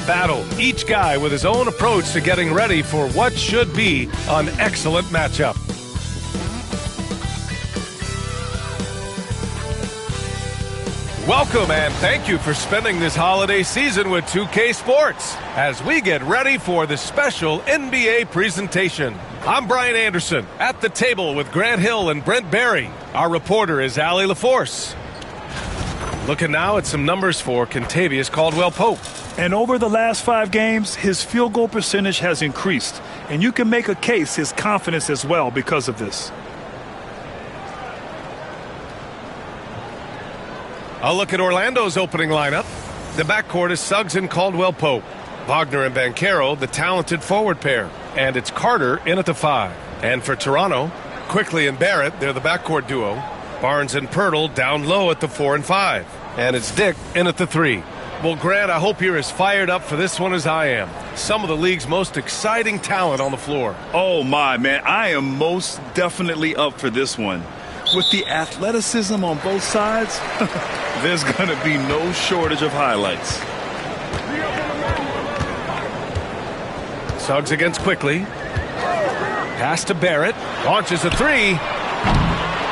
battle, each guy with his own approach to getting ready for what should be an excellent matchup. Welcome and thank you for spending this holiday season with 2K Sports as we get ready for the special NBA presentation. I'm Brian Anderson at the table with Grant Hill and Brent Barry. Our reporter is Allie LaForce. Looking now at some numbers for Kentavious Caldwell-Pope. And over the last 5 games, his field goal percentage has increased. And you can make a case his confidence as well because of this. I'll look at Orlando's opening lineup. The backcourt is Suggs and Caldwell-Pope. Wagner and Banchero, the talented forward pair. And it's Carter in at the 5. And for Toronto, Quickly and Barrett, they're the backcourt duo. Barnes and Pirtle down low at the 4 and 5. And it's Dick in at the 3. Well, Grant, I hope you're as fired up for this one as I am. Some of the league's most exciting talent on the floor. Oh, my, man. I am most definitely up for this one. With the athleticism on both sides, there's going to be no shortage of highlights. Suggs against Quickly. Pass to Barrett. Launches a 3.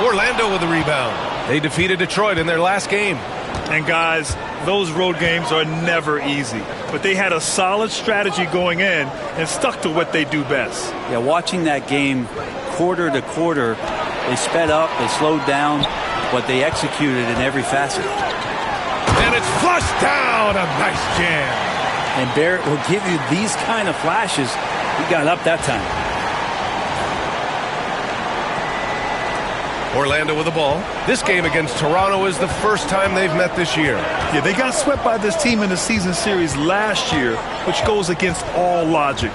Orlando with the rebound. They defeated Detroit in their last game. And guys, those road games are never easy. But they had a solid strategy going in and stuck to what they do best. Yeah, watching that game quarter to quarter, they sped up, they slowed down, but they executed in every facet. And it's flushed down. A nice jam. And Barrett will give you these kind of flashes. He got up that time. Orlando with the ball. This game against Toronto is the first time they've met this year. Yeah, they got swept by this team in the season series last year, which goes against all logic.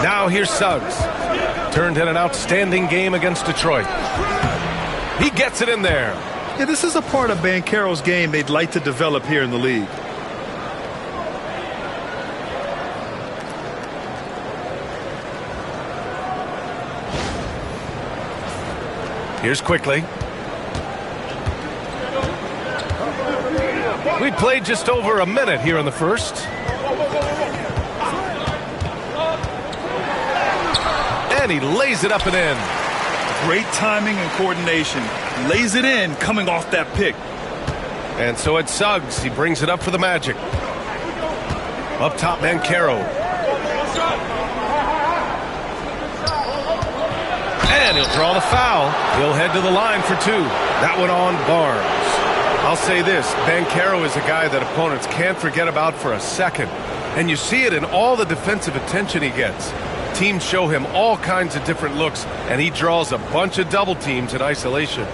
Now here's Suggs. Turned in an outstanding game against Detroit. He gets it in there. Yeah, this is a part of Banchero's game they'd like to develop here in the league. Here's Quickly. We played just over a minute here in the first. And he lays it up and in. Great timing and coordination. Lays it in coming off that pick. And so it's Suggs. He brings it up for the Magic. Up top, Banchero. And he'll draw the foul. He'll head to the line for 2. That one on Barnes. I'll say this, Banchero is a guy that opponents can't forget about for a second. And you see it in all the defensive attention he gets. Teams show him all kinds of different looks, and he draws a bunch of double teams in isolation.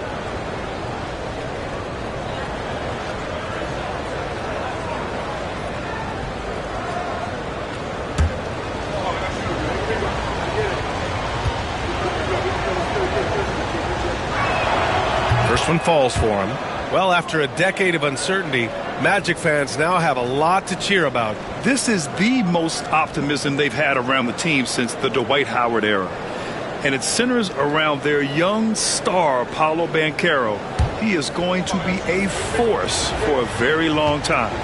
First one falls for him. Well, after a decade of uncertainty, Magic fans now have a lot to cheer about. This is the most optimism they've had around the team since the Dwight Howard era. And it centers around their young star, Paolo Banchero. He is going to be a force for a very long time.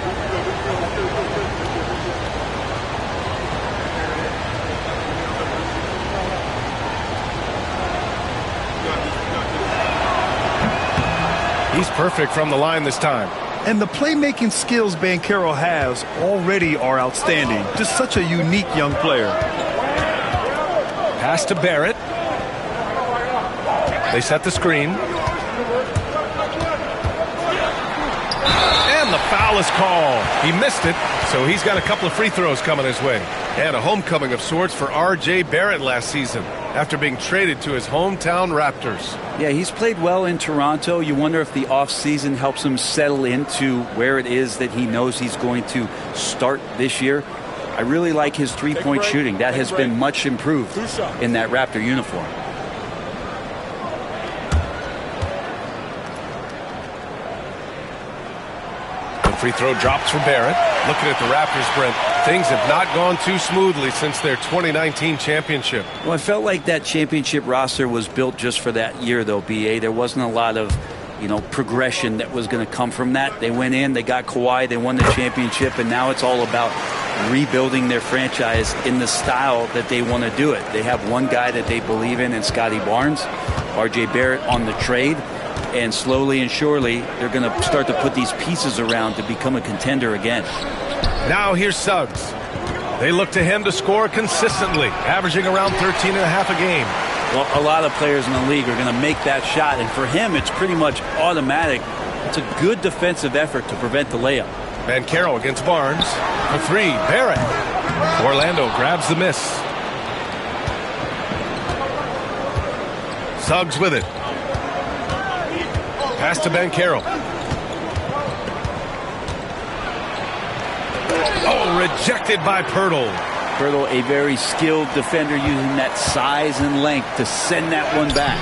He's perfect from the line this time. And the playmaking skills Banchero has already are outstanding. Just such a unique young player. Pass to Barrett. They set the screen. And the foul is called. He missed it, so he's got a couple of free throws coming his way. And a homecoming of sorts for R.J. Barrett last season after being traded to his hometown Raptors. Yeah, he's played well in Toronto. You wonder if the offseason helps him settle into where it is that he knows he's going to start this year. I really like his three-point shooting. That has been much improved in that Raptor uniform. Free throw drops for Barrett. Looking at the Raptors, Brent, things have not gone too smoothly since their 2019 championship. Well, I felt like that championship roster was built just for that year, though, B.A. There wasn't a lot of, progression that was going to come from that. They went in, they got Kawhi, they won the championship, and now it's all about rebuilding their franchise in the style that they want to do it. They have one guy that they believe in Scotty Barnes, R.J. Barrett on the trade, and slowly and surely they're going to start to put these pieces around to become a contender again. Now here's Suggs. They look to him to score consistently, averaging around 13 and a half a game. Well, a lot of players in the league are going to make that shot, and for him it's pretty much automatic. It's a good defensive effort to prevent the layup. Banchero against Barnes. For three, Barrett. Orlando grabs the miss. Suggs with it. Pass to Banchero. Oh, rejected by Pirtle. Pirtle, a very skilled defender, using that size and length to send that one back.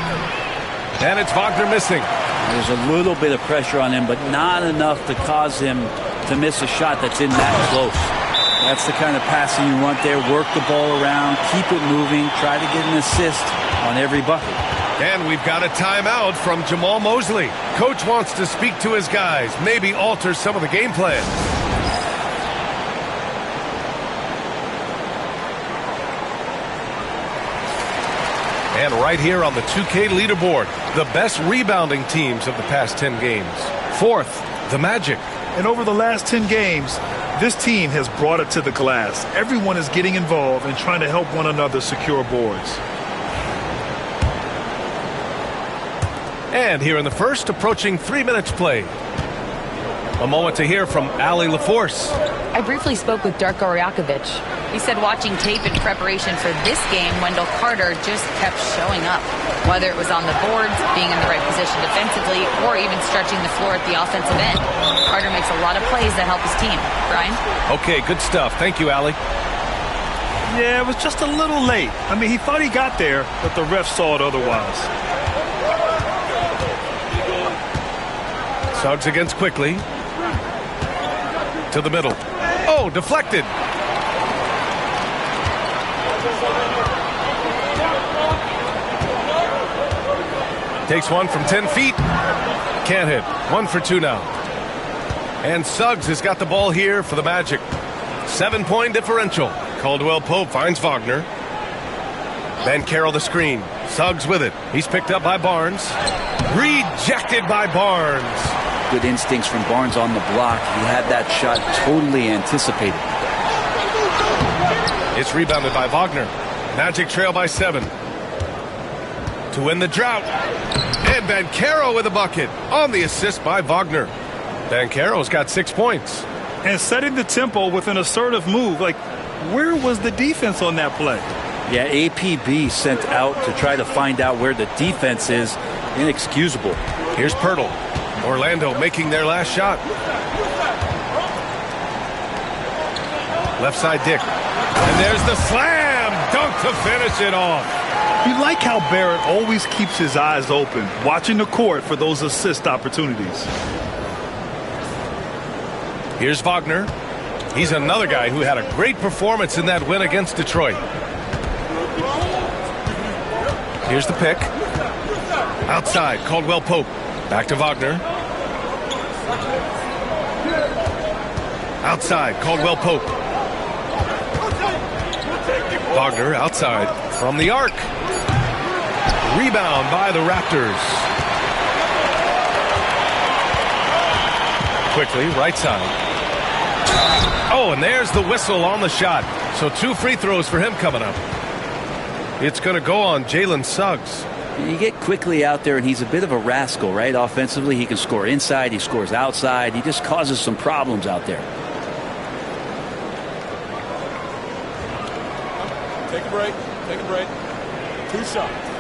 And it's Wagner missing. There's a little bit of pressure on him, but not enough to cause him to miss a shot that's in that close. That's the kind of passing you want there. Work the ball around, keep it moving, try to get an assist on every bucket. And we've got a timeout from Jamal Mosley. Coach wants to speak to his guys, maybe alter some of the game plan. And right here on the 2K leaderboard, the best rebounding teams of the past 10 games. Fourth, the Magic. And over the last 10 games, this team has brought it to the glass. Everyone is getting involved and trying to help one another secure boards. And here in the first, approaching 3 minutes played. A moment to hear from Allie LaForce. I briefly spoke with Darko Rajakovic. He said watching tape in preparation for this game, Wendell Carter just kept showing up. Whether it was on the boards, being in the right position defensively, or even stretching the floor at the offensive end. Carter makes a lot of plays that help his team. Brian? Okay, good stuff. Thank you, Allie. Yeah, it was just a little late. I mean, he thought he got there, but the ref saw it otherwise. Suggs against Quickly. To the middle. Oh, deflected. Takes one from 10 feet. Can't hit. 1 for 2 now. And Suggs has got the ball here for the Magic. 7-point differential. Caldwell Pope finds Wagner. Banchero the screen. Suggs with it. He's picked up by Barnes. Rejected by Barnes. Good instincts from Barnes on the block. He had that shot totally anticipated. It's rebounded by Wagner. Magic trail by 7. To win the drought. And Banchero with a bucket on the assist by Wagner. Banchero's got 6 points. And setting the tempo with an assertive move. Like, where was the defense on that play? Yeah, APB sent out to try to find out where the defense is. Inexcusable. Here's Pirtle. Orlando making their last shot. Left side Dick. And there's the slam dunk to finish it off. You like how Barrett always keeps his eyes open, watching the court for those assist opportunities. Here's Wagner. He's another guy who had a great performance in that win against Detroit. Here's the pick. Outside, Caldwell Pope. Back to Wagner. Outside, Caldwell Pope. Wagner outside from the arc. Rebound by the Raptors. Quickly, right side. Oh, and there's the whistle on the shot. So 2 free throws for him coming up. It's going to go on Jalen Suggs. You get Quickly out there, and he's a bit of a rascal, right? Offensively, he can score inside, he scores outside. He just causes some problems out there. Take a break. Take a break. 2 shots.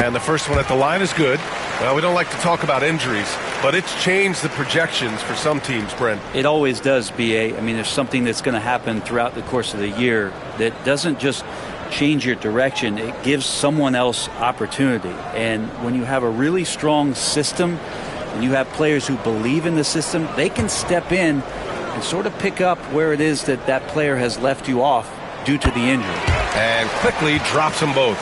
And the first one at the line is good. Well, we don't like to talk about injuries, but it's changed the projections for some teams, Brent. It always does, B.A. I mean, there's something that's going to happen throughout the course of the year that doesn't just change your direction. It gives someone else opportunity. And when you have a really strong system and you have players who believe in the system, they can step in and sort of pick up where it is that that player has left you off due to the injury. And quickly drops them both.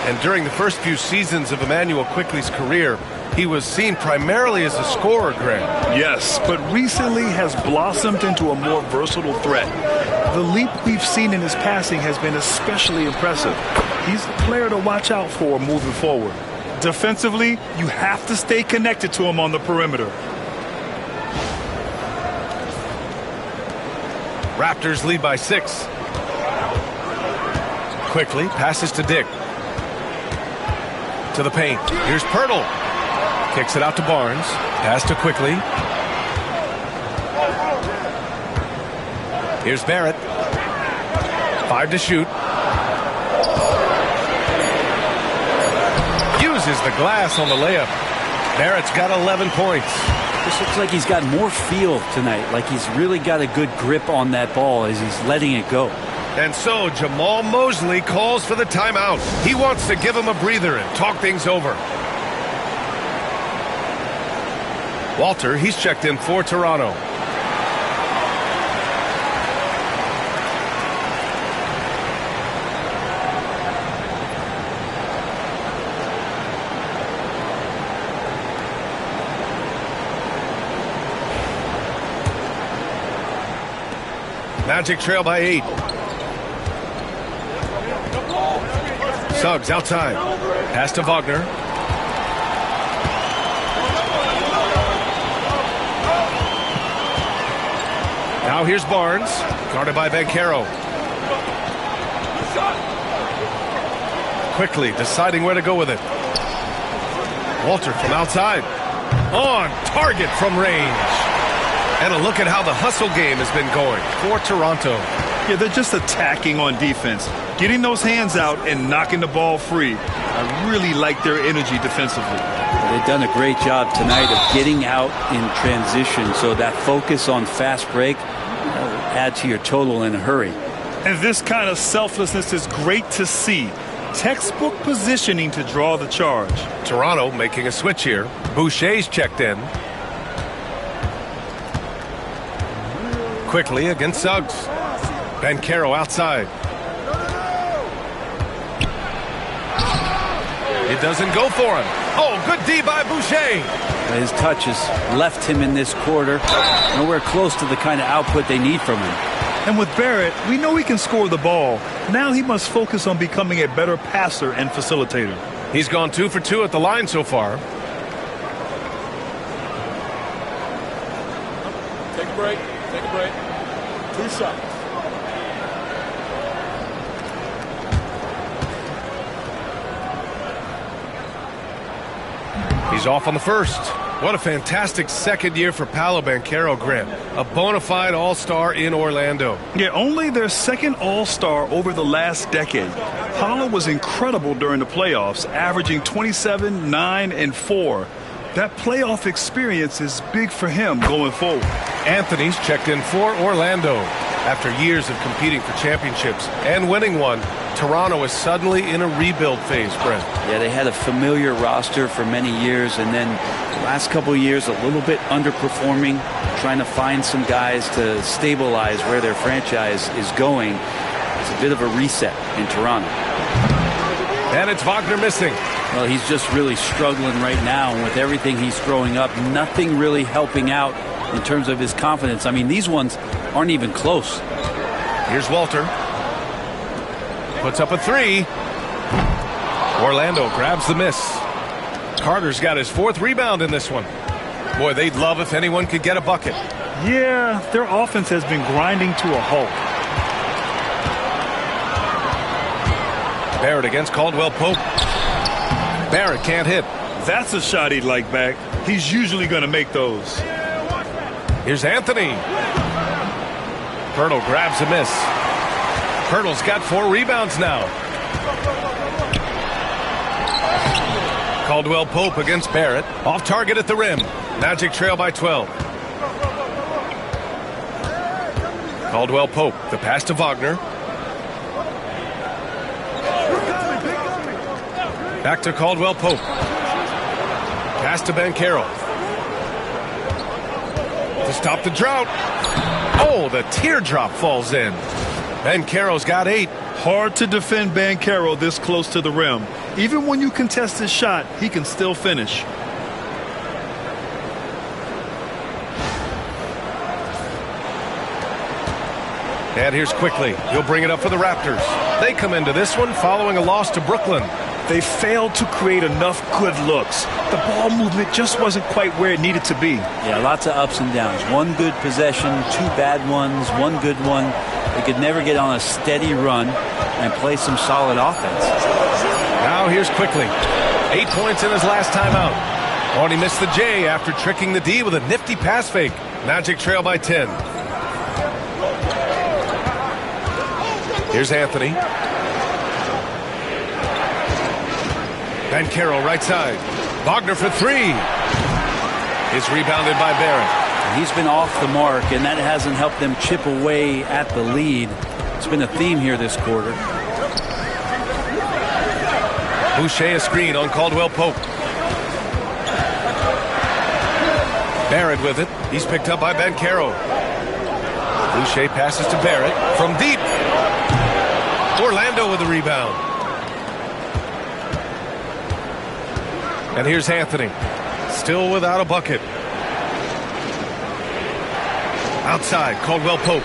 And during the first few seasons of Emmanuel Quickly's career, he was seen primarily as a scorer, Grant. Yes, but recently has blossomed into a more versatile threat. The leap we've seen in his passing has been especially impressive. He's the player to watch out for moving forward. Defensively, you have to stay connected to him on the perimeter. Raptors lead by 6. Quickly passes to Dick. To the paint. Here's Pirtle. Kicks it out to Barnes. Pass to Quickly. Here's Barrett. 5 to shoot. Uses the glass on the layup. Barrett's got 11 points. This looks like he's got more feel tonight, like he's really got a good grip on that ball as he's letting it go. And so Jamal Mosley calls for the timeout. He wants to give him a breather and talk things over. Walter, he's checked in for Toronto. Magic trail by 8. Suggs outside. Pass to Wagner. Now here's Barnes. Guarded by Banchero. Quickly deciding where to go with it. Walter from outside. On target from range. And a look at how the hustle game has been going for Toronto. Yeah, they're just attacking on defense. Getting those hands out and knocking the ball free. I really like their energy defensively. They've done a great job tonight of getting out in transition, so that focus on fast break will add to your total in a hurry. And this kind of selflessness is great to see. Textbook positioning to draw the charge. Toronto making a switch here. Boucher's checked in. Quickly against Suggs. Banchero outside. It doesn't go for him. Oh, good D by Boucher. His touch has left him in this quarter. Nowhere close to the kind of output they need from him. And with Barrett, we know he can score the ball. Now he must focus on becoming a better passer and facilitator. He's gone 2 for 2 at the line so far. Take a break. Take a break. 2 shots. He's off on the first. What a fantastic second year for Paolo Banchero, Grant. A bona fide all-star in Orlando. Yeah, only their second all-star over the last decade. Paolo was incredible during the playoffs, averaging 27, 9, and 4. That playoff experience is big for him going forward. Anthony's checked in for Orlando. After years of competing for championships and winning one, Toronto is suddenly in a rebuild phase, Brent. Yeah, they had a familiar roster for many years, and then the last couple of years a little bit underperforming, trying to find some guys to stabilize where their franchise is going. It's a bit of a reset in Toronto. And it's Wagner missing. Well, he's just really struggling right now, and with everything he's throwing up, nothing really helping out in terms of his confidence. I mean, these ones aren't even close. Here's Walter. Puts up a 3. Orlando grabs the miss. Carter's got his 4th rebound in this one. Boy, they'd love if anyone could get a bucket. Yeah, their offense has been grinding to a halt. Barrett against Caldwell Pope. Barrett can't hit. That's a shot he'd like back. He's usually going to make those. Here's Anthony. Pirtle grabs a miss. Pirtle's got 4 rebounds now. Caldwell Pope against Barrett. Off target at the rim. Magic trail by 12. Caldwell Pope. The pass to Wagner. Back to Caldwell Pope. Pass to Banchero. To stop the drought. Oh, the teardrop falls in. Banchero's got 8. Hard to defend Banchero this close to the rim. Even when you contest his shot, he can still finish. And here's Quickly. He'll bring it up for the Raptors. They come into this one following a loss to Brooklyn. They failed to create enough good looks. The ball movement just wasn't quite where it needed to be. Yeah, lots of ups and downs. One good possession, two bad ones, one good one. They could never get on a steady run and play some solid offense. Now here's Quickly. 8 points in his last timeout. Oh, and he missed the J after tricking the D with a nifty pass fake. Magic trail by 10. Here's Anthony. Banchero right side. Wagner for three. It's rebounded by Barrett. He's been off the mark, and that hasn't helped them chip away at the lead. It's been a theme here this quarter. Boucher a screen on Caldwell Pope. Barrett with it. He's picked up by Banchero. Boucher passes to Barrett from deep. Orlando with the rebound. And here's Anthony. Still without a bucket. Outside, Caldwell Pope.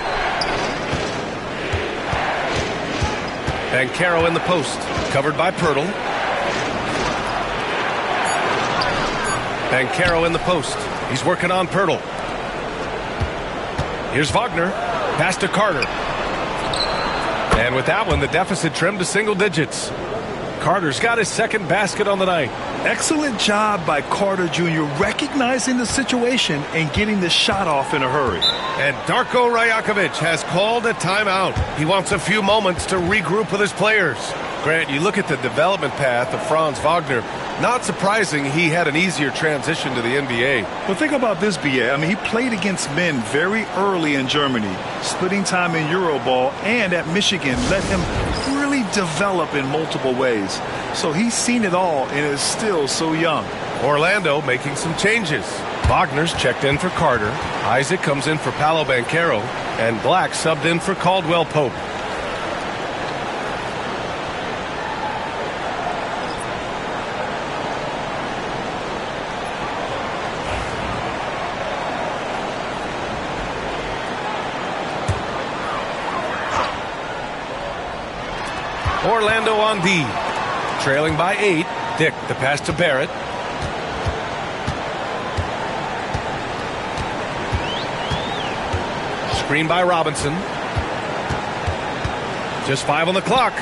Banchero in the post. Covered by Pirtle. Banchero in the post. He's working on Pirtle. Here's Wagner. Pass to Carter. And with that one, the deficit trimmed to single digits. Carter's got his second basket on the night. Excellent job by Carter Jr. recognizing the situation and getting the shot off in a hurry. And Darko Rajakovic has called a timeout. He wants a few moments to regroup with his players. Grant, you look at the development path of Franz Wagner. Not surprising he had an easier transition to the NBA. Well, think about this, B.A. I mean, he played against men very early in Germany, splitting time in Euroball, and at Michigan let him really develop in multiple ways. So he's seen it all and is still so young. Orlando making some changes. Wagner's checked in for Carter. Isaac comes in for Paolo Banchero. And Black subbed in for Caldwell Pope. Orlando on D. Trailing by 8. Dick, the pass to Barrett. Screen by Robinson. Just 5 on the clock.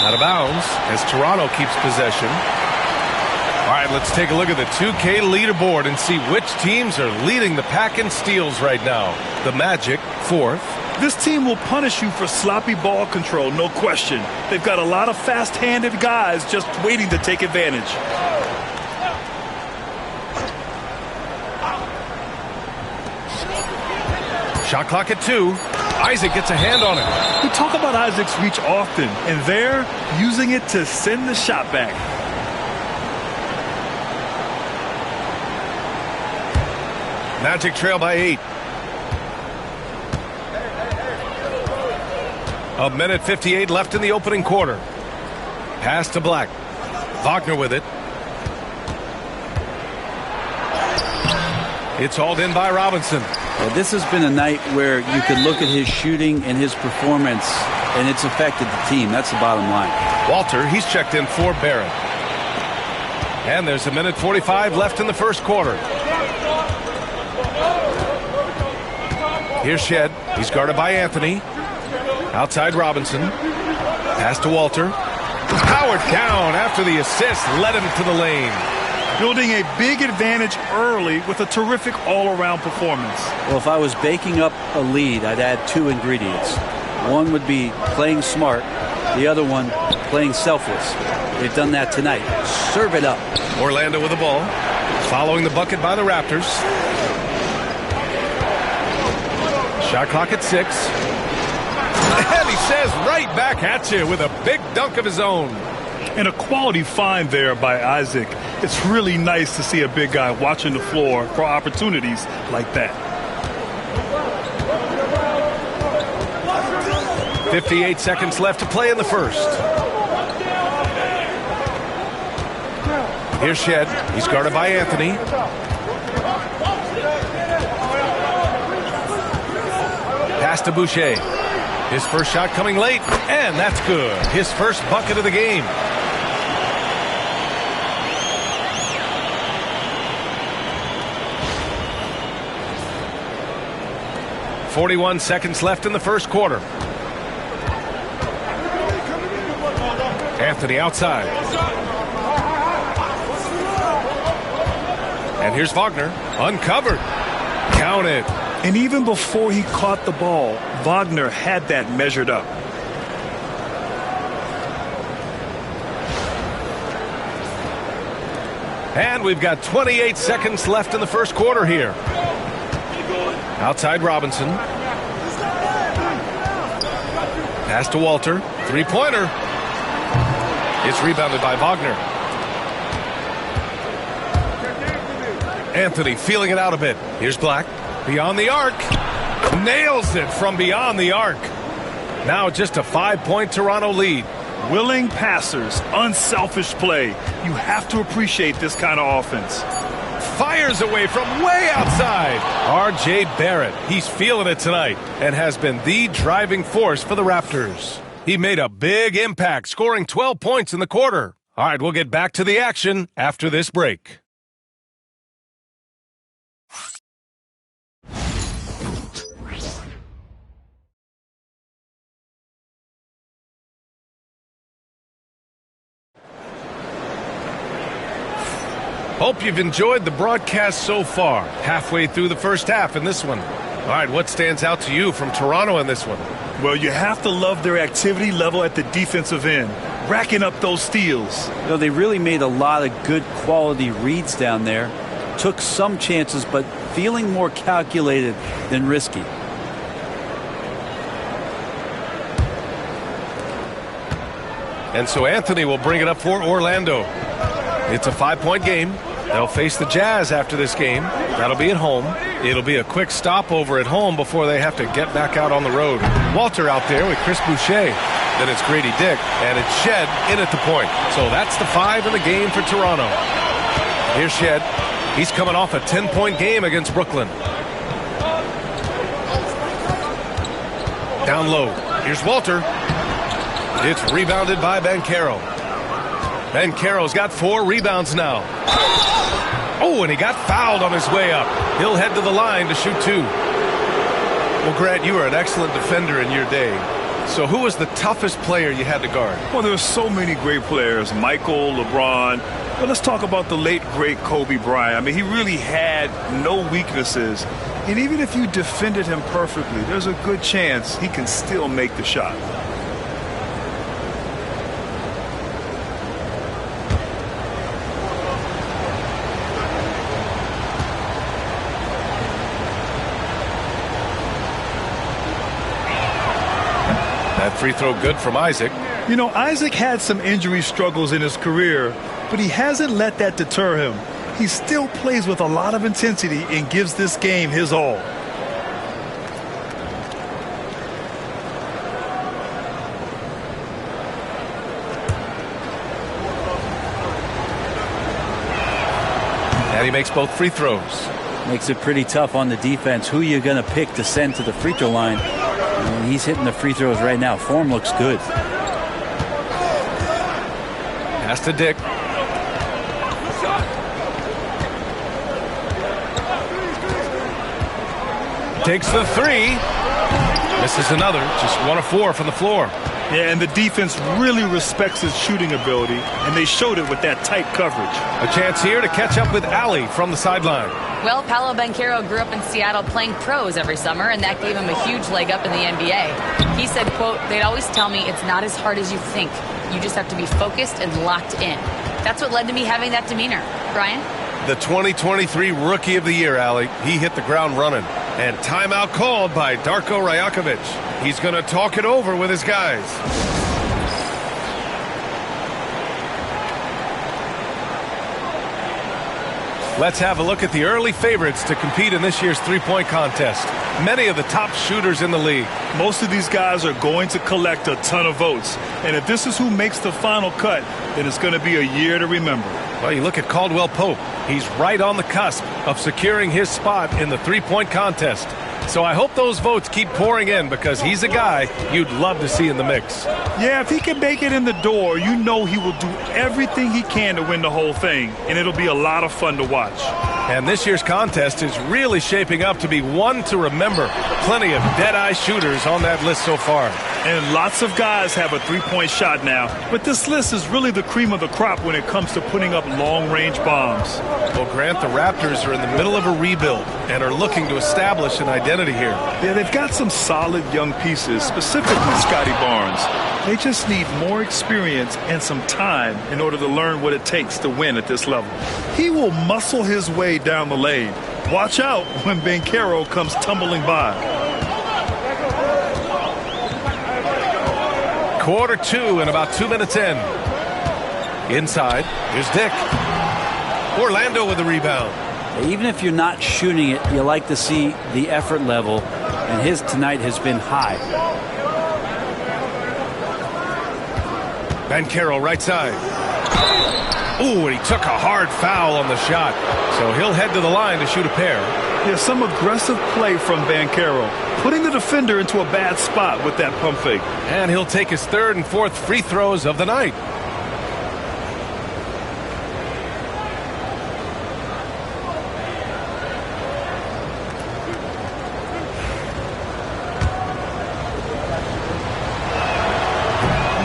Out of bounds as Toronto keeps possession. All right, let's take a look at the 2K leaderboard and see which teams are leading the pack in steals right now. The Magic, 4th. This team will punish you for sloppy ball control, no question. They've got a lot of fast-handed guys just waiting to take advantage. Shot clock at 2. Isaac gets a hand on it. We talk about Isaac's reach often, and they're using it to send the shot back. Magic trail by 8. A minute 58 left in the opening quarter. Pass to Black. Wagner with it. It's hauled in by Robinson. Well, this has been a night where you could look at his shooting and his performance, and it's affected the team. That's the bottom line. Walter, he's checked in for Barrett. And there's a minute 45 left in the first quarter. Here's Shed. He's guarded by Anthony. Outside Robinson. Pass to Walter. Powered down after the assist led him to the lane. Building a big advantage early with a terrific all-around performance. Well, if I was baking up a lead, I'd add 2 ingredients. One would be playing smart. The other one, playing selfless. They've done that tonight. Serve it up. Orlando with the ball. Following the bucket by the Raptors. Shot clock at 6. And he says right back at you with a big dunk of his own. And a quality find there by Isaac. It's really nice to see a big guy watching the floor for opportunities like that. 58 seconds left to play in the first. Here's Shed. He's guarded by Anthony. Pass to Boucher. His first shot coming late, and that's good. His first bucket of the game. .41 seconds left in the first quarter. Anthony outside. And here's Wagner, uncovered. Counted. And even before he caught the ball, Wagner had that measured up. And we've got 28 seconds left in the first quarter here. Outside Robinson. Pass to Walter. Three-pointer. It's rebounded by Wagner. Anthony feeling it out a bit. Here's Black. Beyond the arc. Nails it from beyond the arc. Now just a 5-point Toronto lead. Willing passers, unselfish play. You have to appreciate this kind of offense. Fires away from way outside. R.J. Barrett. He's feeling it tonight and has been the driving force for the Raptors. He made a big impact, scoring 12 points in the quarter. All right, we'll get back to the action after this break. Hope you've enjoyed the broadcast so far. Halfway through the first half in this one. All right, what stands out to you from Toronto in this one? Well, you have to love their activity level at the defensive end, racking up those steals. You know, they really made a lot of good quality reads down there. Took some chances, but feeling more calculated than risky. And so Anthony will bring it up for Orlando. It's a 5-point game. They'll face the Jazz after this game. That'll be at home. It'll be a quick stopover at home before they have to get back out on the road. Walter out there with Chris Boucher. Then it's Grady Dick, and it's Shed in at the point. So that's the 5 in the game for Toronto. Here's Shed. He's coming off a 10-point game against Brooklyn. Down low. Here's Walter. It's rebounded by Banchero. Banchero's got 4 rebounds now. Oh, and he got fouled on his way up. He'll head to the line to shoot 2. Well, Grant, you were an excellent defender in your day. So who was the toughest player you had to guard? Well, there were so many great players. Michael, LeBron. But let's talk about the late, great Kobe Bryant. I mean, he really had no weaknesses. And even if you defended him perfectly, there's a good chance he can still make the shot. That free throw good from Isaac. You know, Isaac had some injury struggles in his career, but he hasn't let that deter him. He still plays with a lot of intensity and gives this game his all. And he makes both free throws. Makes it pretty tough on the defense. Who you're going to pick to send to the free throw line? And he's hitting the free throws right now. Form looks good. Pass to Dick. Takes the 3. Misses another. Just 1 of 4 from the floor. Yeah, and the defense really respects his shooting ability, and they showed it with that tight coverage. A chance here to catch up with Ali from the sideline. Well, Paolo Banchero grew up in Seattle playing pros every summer, and that gave him a huge leg up in the NBA. He said, quote, "They'd always tell me it's not as hard as you think. You just have to be focused and locked in." That's what led to me having that demeanor. Brian? The 2023 Rookie of the Year, Ali. He hit the ground running. And timeout called by Darko Rajakovic. He's going to talk it over with his guys. Let's have a look at the early favorites to compete in this year's three-point contest. Many of the top shooters in the league. Most of these guys are going to collect a ton of votes. And if this is who makes the final cut, then it's going to be a year to remember. Well, you look at Caldwell Pope. He's right on the cusp of securing his spot in the three-point contest. So I hope those votes keep pouring in because he's a guy you'd love to see in the mix. Yeah, if he can make it in the door, you know he will do everything he can to win the whole thing, and it'll be a lot of fun to watch. And this year's contest is really shaping up to be one to remember. Plenty of dead-eye shooters on that list so far. And lots of guys have a three-point shot now, but this list is really the cream of the crop when it comes to putting up long-range bombs. Well, Grant, the Raptors are in the middle of a rebuild and are looking to establish an identity here. Yeah, they've got some solid young pieces, specifically Scotty Barnes. They just need more experience and some time in order to learn what it takes to win at this level. He will muscle his way down the lane. Watch out when Banchero comes tumbling by. Quarter two and about 2 minutes in. Inside, here's Dick. Orlando with the rebound. Even if you're not shooting it, you like to see the effort level, and his tonight has been high. Banchero right side. Ooh, and he took a hard foul on the shot. So he'll head to the line to shoot a pair. Yeah, some aggressive play from Banchero, putting the defender into a bad spot with that pump fake. And he'll take his third and fourth free throws of the night.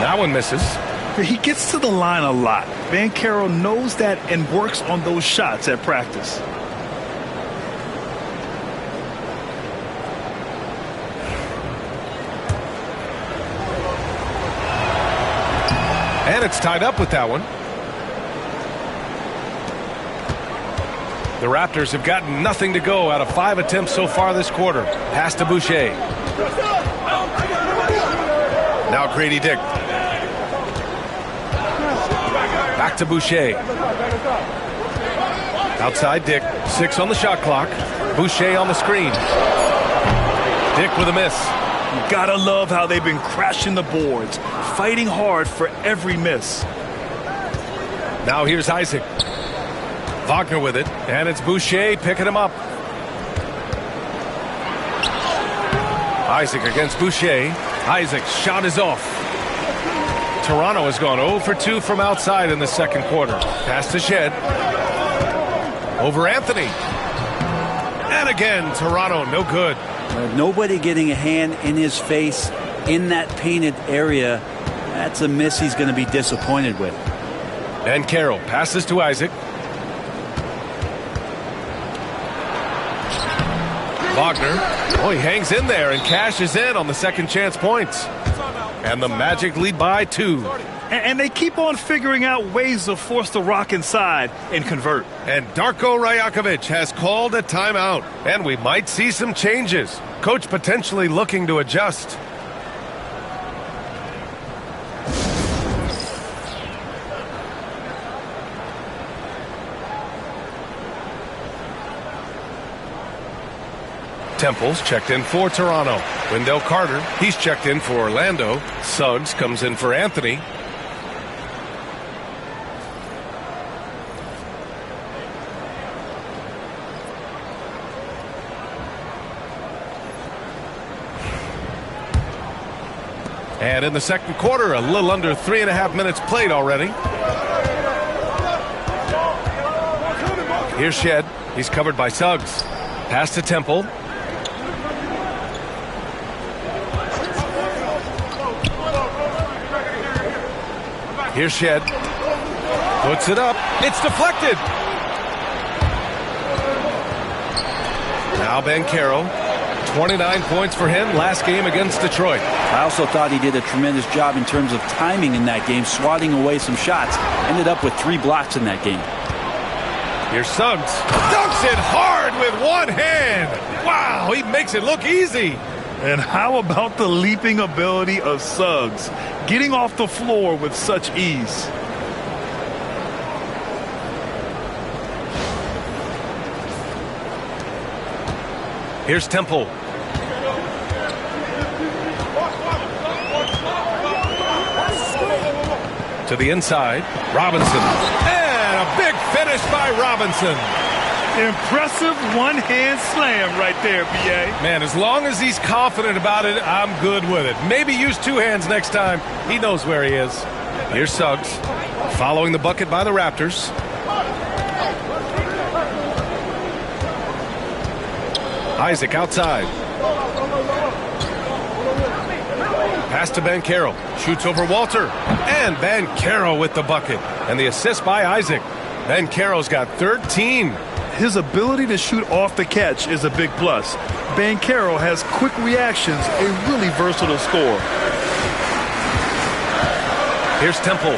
That one misses. He gets to the line a lot. Banchero knows that and works on those shots at practice. And it's tied up with that one. The Raptors have gotten nothing to go out of 5 attempts so far this quarter. Pass to Boucher. Now Grady Dick. Back to Boucher. Outside Dick. 6 on the shot clock. Boucher on the screen. Dick with a miss. You gotta love how they've been crashing the boards, fighting hard for every miss. Now here's Isaac. Wagner with it, and it's Boucher picking him up. Isaac against Boucher. Isaac's shot is off. Toronto has gone 0 for 2 from outside in the second quarter. Pass to Shed. Over Anthony. And again, Toronto, no good. Nobody getting a hand in his face in that painted area. That's a miss he's going to be disappointed with. And Carroll passes to Isaac. Wagner. Oh, he hangs in there and cashes in on the second chance points. And the Magic lead by 2. And they keep on figuring out ways to force the Rock inside and convert. And Darko Rajakovic has called a timeout. And we might see some changes. Coach potentially looking to adjust. Temple's checked in for Toronto. Wendell Carter, he's checked in for Orlando. Suggs comes in for Anthony. And in the second quarter, a little under 3.5 minutes played already. Here's Shed. He's covered by Suggs. Pass to Temple. Here's Shed. Puts it up. It's deflected. Now Banchero. 29 points for him last game against Detroit. I also thought he did a tremendous job in terms of timing in that game, swatting away some shots. Ended up with 3 blocks in that game. Here's Suggs. Dunks it hard with one hand. Wow, he makes it look easy. And how about the leaping ability of Suggs? Getting off the floor with such ease. Here's Temple. To the inside, Robinson. And a big finish by Robinson. Impressive one-hand slam right there, B.A. Man, as long as he's confident about it, I'm good with it. Maybe use two hands next time. He knows where he is. Here's Suggs, following the bucket by the Raptors. Isaac outside. Pass to Banchero. Shoots over Walter. And Banchero with the bucket. And the assist by Isaac. Banchero's got 13. His ability to shoot off the catch is a big plus. Banchero has quick reactions, a really versatile scorer. Here's Temple.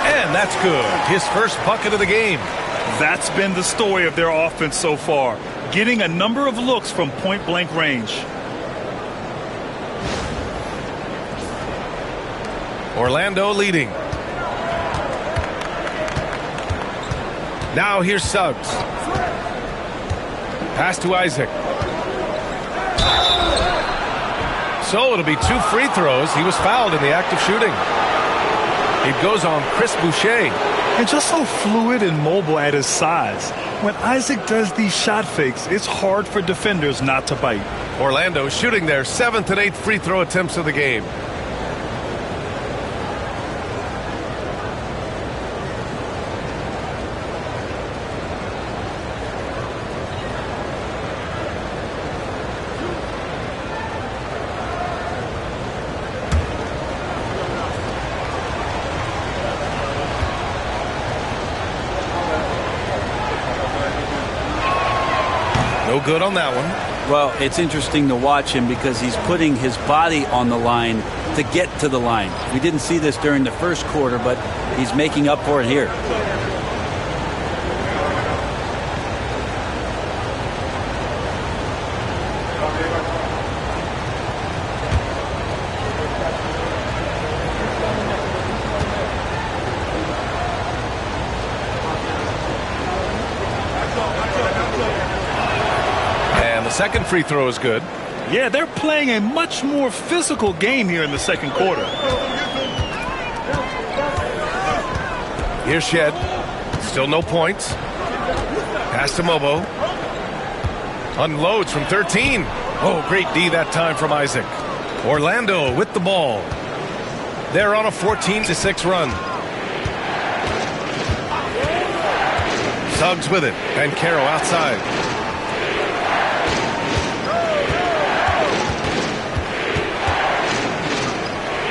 And that's good. His first bucket of the game. That's been the story of their offense so far, getting a number of looks from point-blank range. Orlando leading. Now here's Suggs. Pass to Isaac. So it'll be 2 free throws. He was fouled in the act of shooting. It goes on Chris Boucher. And just so fluid and mobile at his size. When Isaac does these shot fakes, it's hard for defenders not to bite. Orlando shooting their 7th and 8th free throw attempts of the game. No good on that one. Well, it's interesting to watch him because he's putting his body on the line to get to the line. We didn't see this during the first quarter, but he's making up for it here. Second free throw is good. Yeah, they're playing a much more physical game here in the second quarter. Here's Shed. Still no points. Pass to Mobo. Unloads from 13. Oh, great D that time from Isaac. Orlando with the ball. They're on a 14-6 run. Suggs with it. Banchero outside.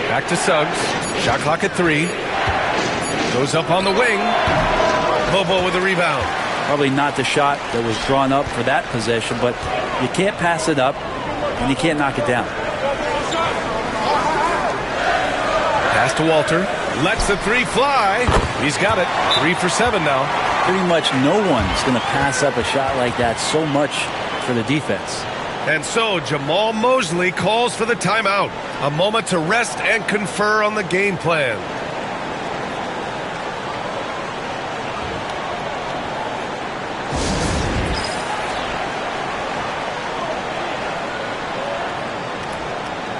Back to Suggs. Shot clock at 3. Goes up on the wing. Bobo with the rebound. Probably not the shot that was drawn up for that possession, but you can't pass it up and you can't knock it down. Pass to Walter. Lets the 3 fly. He's got it. 3 for 7 now. Pretty much no one's going to pass up a shot like that so much for the defense. And so Jamal Mosley calls for the timeout. A moment to rest and confer on the game plan.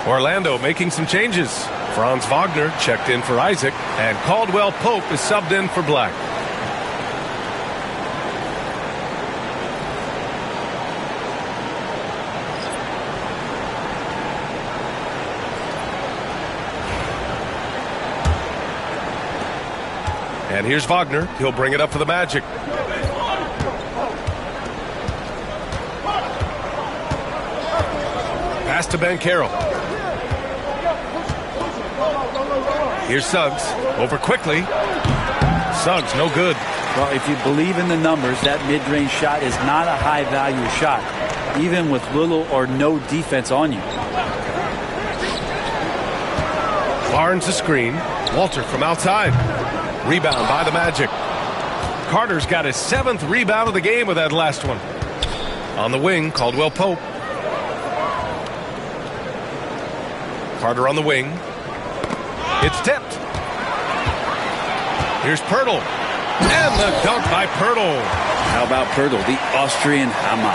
Orlando making some changes. Franz Wagner checked in for Isaac, and Caldwell Pope is subbed in for Black. And here's Wagner. He'll bring it up for the Magic. Pass to Banchero. Here's Suggs. Over quickly. Suggs, no good. Well, if you believe in the numbers, that mid-range shot is not a high-value shot, even with little or no defense on you. Barnes a screen. Walter from outside. Rebound by the Magic. Carter's got his 7th rebound of the game with that last one. On the wing, Caldwell Pope. Carter on the wing. It's tipped. Here's Pirtle. And the dunk by Pirtle. How about Pirtle, the Austrian Hammer?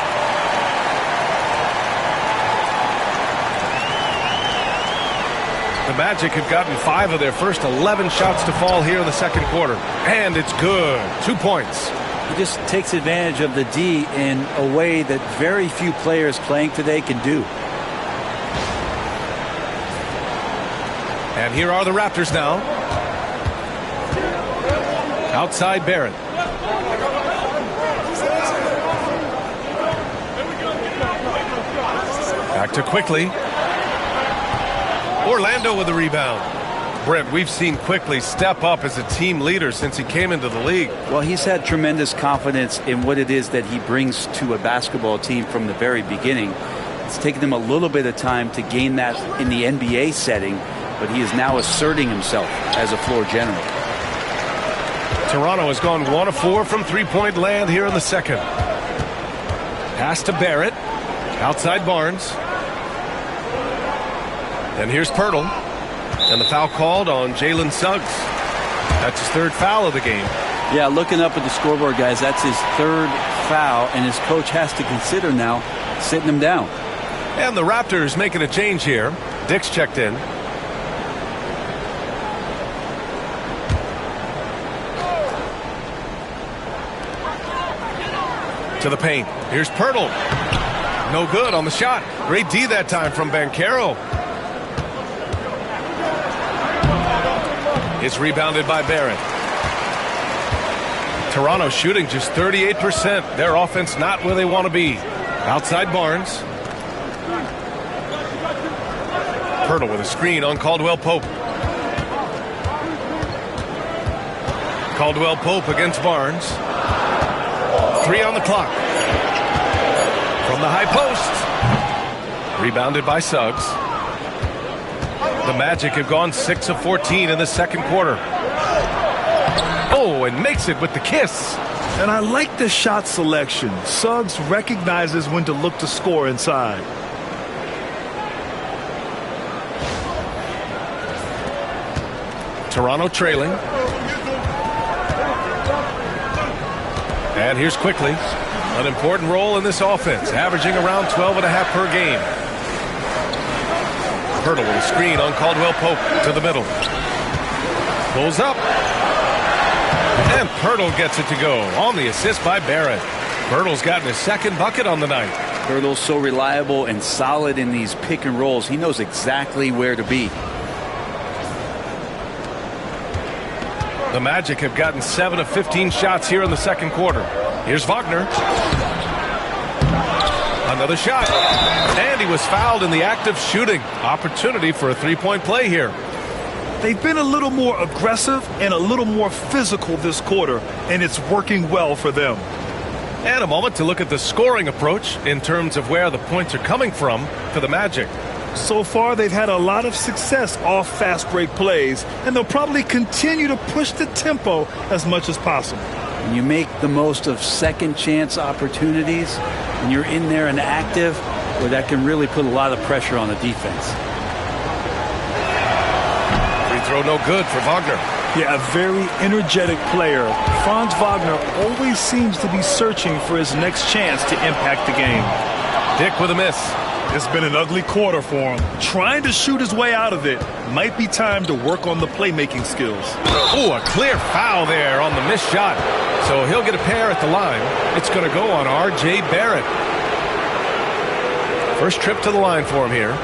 The Magic have gotten 5 of their first 11 shots to fall here in the second quarter. And it's good. 2 points. He just takes advantage of the D in a way that very few players playing today can do. And here are the Raptors now. Outside Barrett. Back to Quickly. Orlando with the rebound. Brent, we've seen Quickly step up as a team leader since he came into the league. Well, he's had tremendous confidence in what it is that he brings to a basketball team from the very beginning. It's taken him a little bit of time to gain that in the NBA setting, but he is now asserting himself as a floor general. Toronto has gone 1 of 4 from three-point land here in the second. Pass to Barrett. Outside Barnes. And here's Pirtle. And the foul called on Jalen Suggs. That's his 3rd foul of the game. Yeah, looking up at the scoreboard, guys, that's his 3rd foul, and his coach has to consider now sitting him down. And the Raptors making a change here. Dick's checked in. To the paint. Here's Pirtle. No good on the shot. Great D that time from Banchero. It's rebounded by Barrett. Toronto shooting just 38%. Their offense not where they want to be. Outside Barnes. Pirtle with a screen on Caldwell Pope. Caldwell Pope against Barnes. 3 on the clock. From the high post. Rebounded by Suggs. The Magic have gone 6 of 14 in the second quarter. Oh, and makes it with the kiss. And I like the shot selection. Suggs recognizes when to look to score inside. Toronto trailing. And here's Quickly. An important role in this offense, averaging around 12.5 per game. Pirtle with a screen on Caldwell Pope to the middle. Pulls up. And Pirtle gets it to go on the assist by Barrett. Pirtle's gotten his 2nd bucket on the night. Pirtle's so reliable and solid in these pick and rolls. He knows exactly where to be. The Magic have gotten 7 of 15 shots here in the second quarter. Here's Wagner. Another shot. And he was fouled in the act of shooting. Opportunity for a 3-point play here. They've been a little more aggressive and a little more physical this quarter, and it's working well for them. And a moment to look at the scoring approach in terms of where the points are coming from for the Magic. So far, they've had a lot of success off fast break plays, and they'll probably continue to push the tempo as much as possible. When you make the most of second chance opportunities, and you're in there and active, well, that can really put a lot of pressure on the defense. Free throw no good for Wagner. Yeah, a very energetic player. Franz Wagner always seems to be searching for his next chance to impact the game. Dick with a miss. It's been an ugly quarter for him. Trying to shoot his way out of it. Might be time to work on the playmaking skills. Oh, a clear foul there on the missed shot. So he'll get a pair at the line. It's going to go on R.J. Barrett. First trip to the line for him here.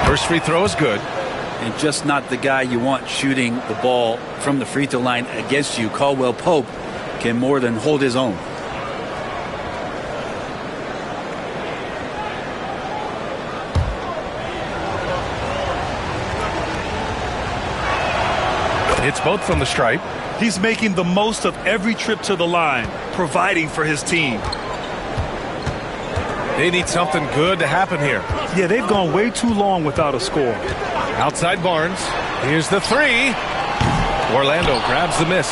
First free throw is good. And just not the guy you want shooting the ball from the free throw line against you. Caldwell Pope can more than hold his own. It's both from the stripe. He's making the most of every trip to the line, providing for his team. They need something good to happen here. Yeah, they've gone way too long without a score. Outside Barnes. Here's the three. Orlando grabs the miss.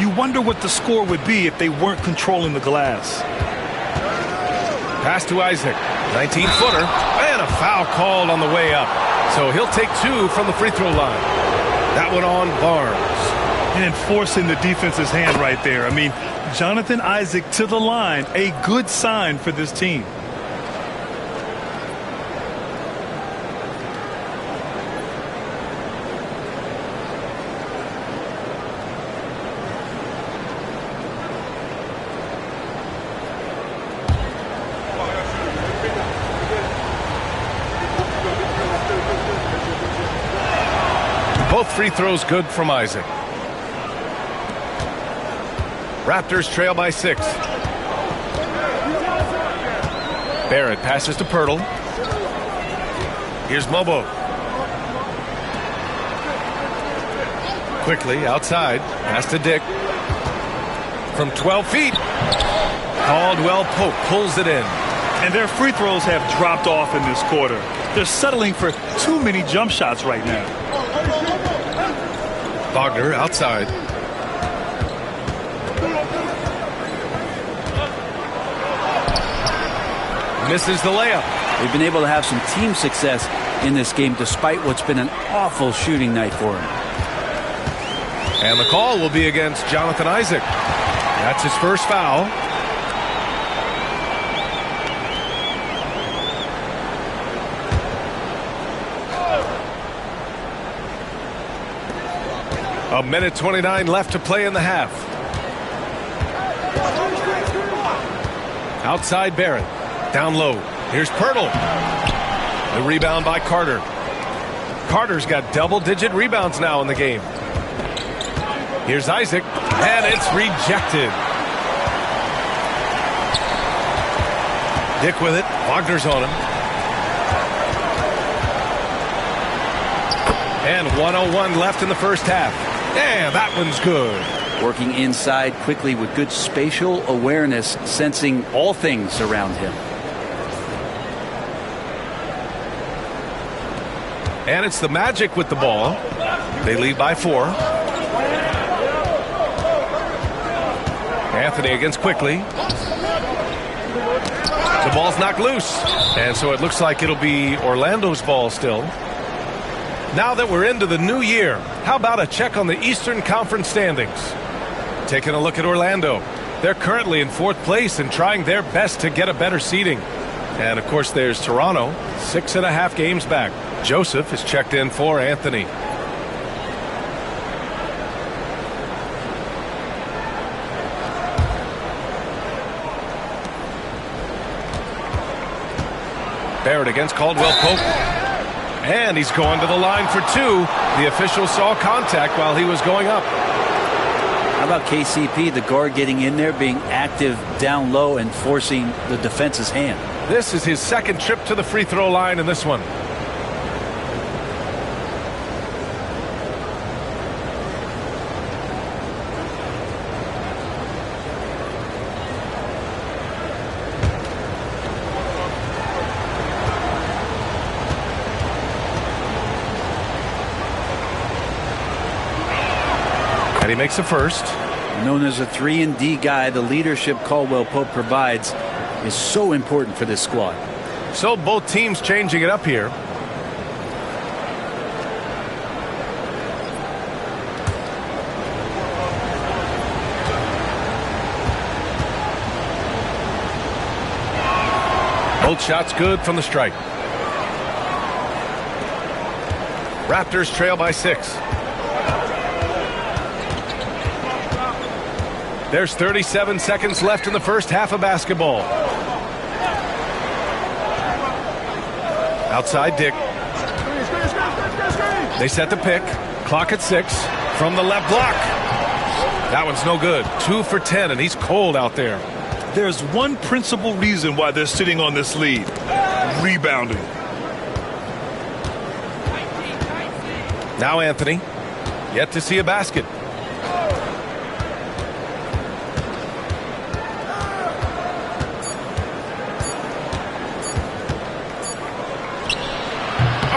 You wonder what the score would be if they weren't controlling the glass. Pass to Isaac. 19-footer. And a foul called on the way up. So he'll take two from the free throw line. That one on Barnes. And forcing the defense's hand right there. I mean, Jonathan Isaac to the line. A good sign for this team. Both free throws good from Isaac. Raptors trail by 6. Barrett passes to Pirtle. Here's Mobo. Quickly outside. Pass to Dick. From 12 feet. Caldwell Pope pulls it in. And their free throws have dropped off in this quarter. They're settling for too many jump shots right now. Wagner outside. Misses the layup. They've been able to have some team success in this game despite what's been an awful shooting night for him. And the call will be against Jonathan Isaac. That's his first foul. A minute 29 left to play in the half. Outside Barrett. Down low. Here's Pirtle. The rebound by Carter. Carter's got double-digit rebounds now in the game. Here's Isaac. And it's rejected. Dick with it. Wagner's on him. And 1:01 left in the first half. Yeah, that one's good. Working inside quickly with good spatial awareness, sensing all things around him. And it's the Magic with the ball. They lead by 4. Anthony against Quickly. The ball's knocked loose. And so it looks like it'll be Orlando's ball still. Now that we're into the new year, how about a check on the Eastern Conference standings? Taking a look at Orlando. They're currently in 4th place and trying their best to get a better seeding. And, of course, there's Toronto, 6.5 games back. Joseph is checked in for Anthony. Barrett against Caldwell Pope. And he's going to the line for 2. The official saw contact while he was going up. How about KCP, the guard getting in there, being active down low and forcing the defense's hand? This is his second trip to the free throw line in this one. And he makes a first. Known as a 3-and-D guy, the leadership Caldwell Pope provides is so important for this squad. So both teams changing it up here. Both shots good from the stripe. Raptors trail by 6. There's 37 seconds left in the first half of basketball. Outside Dick. They set the pick. Clock at 6. From the left block. That one's no good. 2 for 10, and he's cold out there. There's one principal reason why they're sitting on this lead. Rebounding. Now Anthony. Yet to see a basket.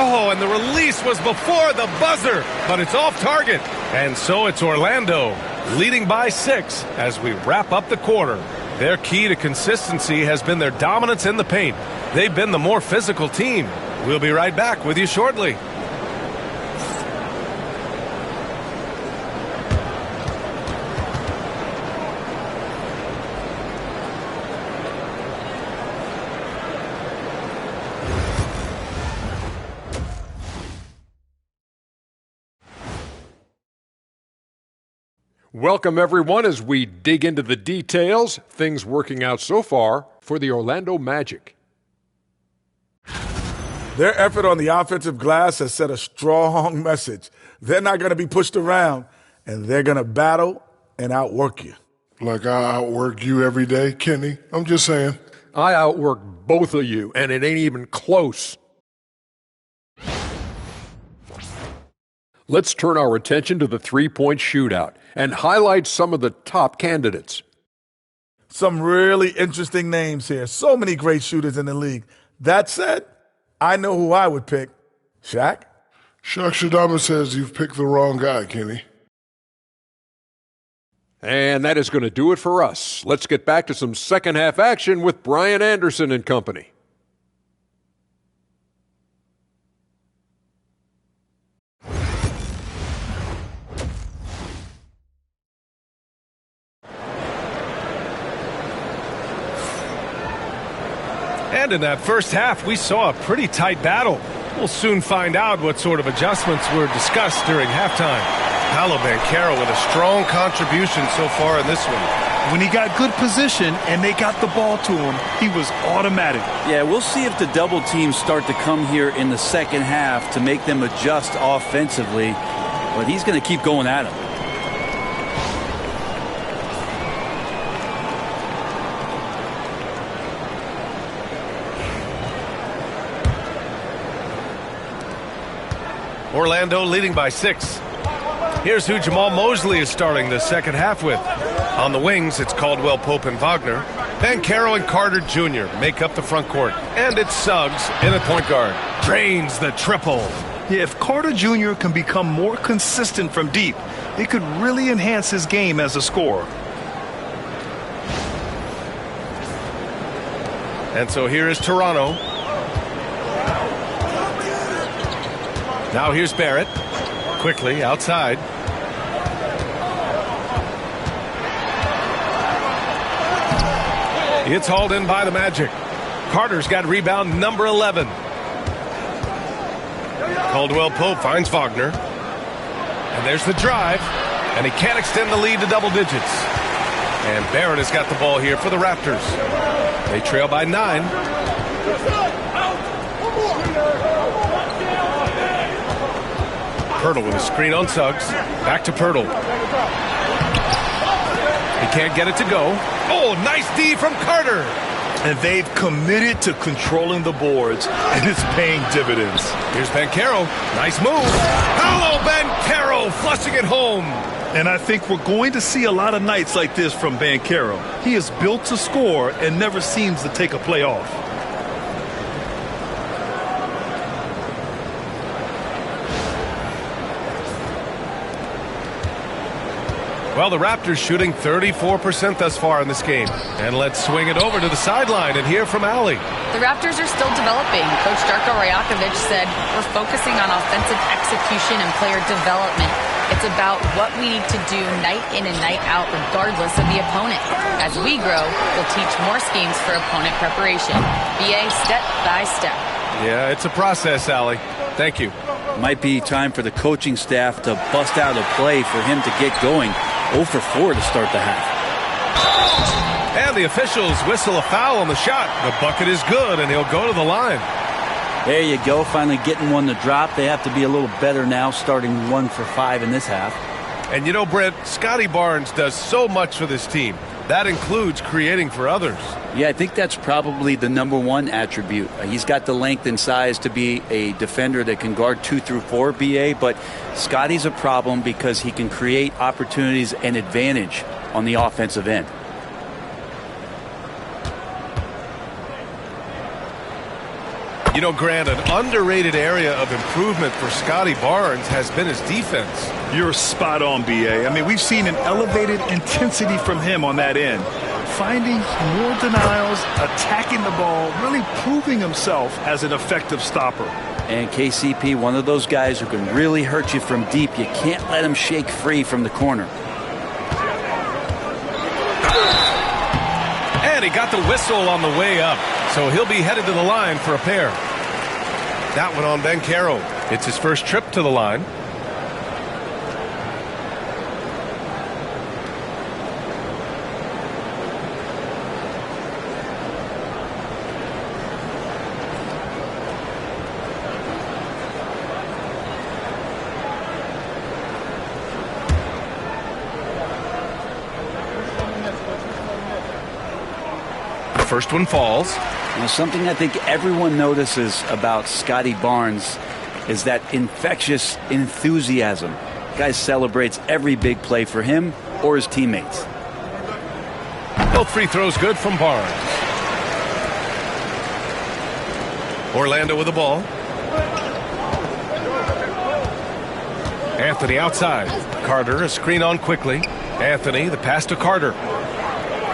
Oh, and the release was before the buzzer, but it's off target. And so it's Orlando leading by 6 as we wrap up the quarter. Their key to consistency has been their dominance in the paint. They've been the more physical team. We'll be right back with you shortly. Welcome, everyone, as we dig into the details. Things working out so far for the Orlando Magic. Their effort on the offensive glass has set a strong message. They're not going to be pushed around, and they're going to battle and outwork you. Like I outwork you every day, Kenny? I'm just saying. I outwork both of you, and it ain't even close. Let's turn our attention to the three-point shootout and highlight some of the top candidates. Some really interesting names here. So many great shooters in the league. That said, I know who I would pick. Shaq? Shaq Shadama says you've picked the wrong guy, Kenny. And that is going to do it for us. Let's get back to some second-half action with Brian Anderson and company. And in that first half, we saw a pretty tight battle. We'll soon find out what sort of adjustments were discussed during halftime. Paolo Banchero with a strong contribution so far in this one. When he got good position and they got the ball to him, he was automatic. Yeah, we'll see if the double teams start to come here in the second half to make them adjust offensively. But he's going to keep going at him. Orlando leading by 6. Here's who Jamal Mosley is starting the second half with. On the wings, it's Caldwell Pope and Wagner. Banchero and Carter Jr. make up the front court. And it's Suggs in at point guard. Drains the triple. Yeah, if Carter Jr. can become more consistent from deep, it could really enhance his game as a scorer. And so here is Toronto. Now here's Barrett. Quickly outside. It's hauled in by the Magic. Carter's got rebound number 11. Caldwell Pope finds Wagner. And there's the drive. And he can't extend the lead to double digits. And Barrett has got the ball here for the Raptors. They trail by 9. Pirtle with a screen on Suggs. Back to Pirtle. He can't get it to go. Oh, nice D from Carter. And they've committed to controlling the boards, and it's paying dividends. Here's Banchero. Nice move. Paolo Banchero flushing it home. And I think we're going to see a lot of nights like this from Banchero. He is built to score and never seems to take a play off. Well, the Raptors shooting 34% thus far in this game. And let's swing it over to the sideline and hear from Allie. The Raptors are still developing. Coach Darko Rajakovic said, we're focusing on offensive execution and player development. It's about what we need to do night in and night out regardless of the opponent. As we grow, we'll teach more schemes for opponent preparation. BA step by step. Yeah, it's a process, Allie. Thank you. Might be time for the coaching staff to bust out a play for him to get going. 0 for 4 to start the half. And the officials whistle a foul on the shot. The bucket is good, and he'll go to the line. There you go, finally getting one to drop. They have to be a little better now, starting 1 for 5 in this half. And you know, Brent, Scotty Barnes does so much for this team. That includes creating for others. Yeah, I think that's probably the number one attribute. He's got the length and size to be a defender that can guard 2 through 4, BA, but Scotty's a problem because he can create opportunities and advantage on the offensive end. You know, Grant, an underrated area of improvement for Scotty Barnes has been his defense. You're spot on, B.A. I mean, we've seen an elevated intensity from him on that end. Finding more denials, attacking the ball, really proving himself as an effective stopper. And KCP, one of those guys who can really hurt you from deep. You can't let him shake free from the corner. And he got the whistle on the way up, so he'll be headed to the line for a pair. That one on Banchero. It's his first trip to the line. First one falls. Now, something I think everyone notices about Scotty Barnes is that infectious enthusiasm. Guy celebrates every big play for him or his teammates. Both free throws good from Barnes. Orlando with the ball. Anthony outside. Carter, a screen on quickly. Anthony, the pass to Carter.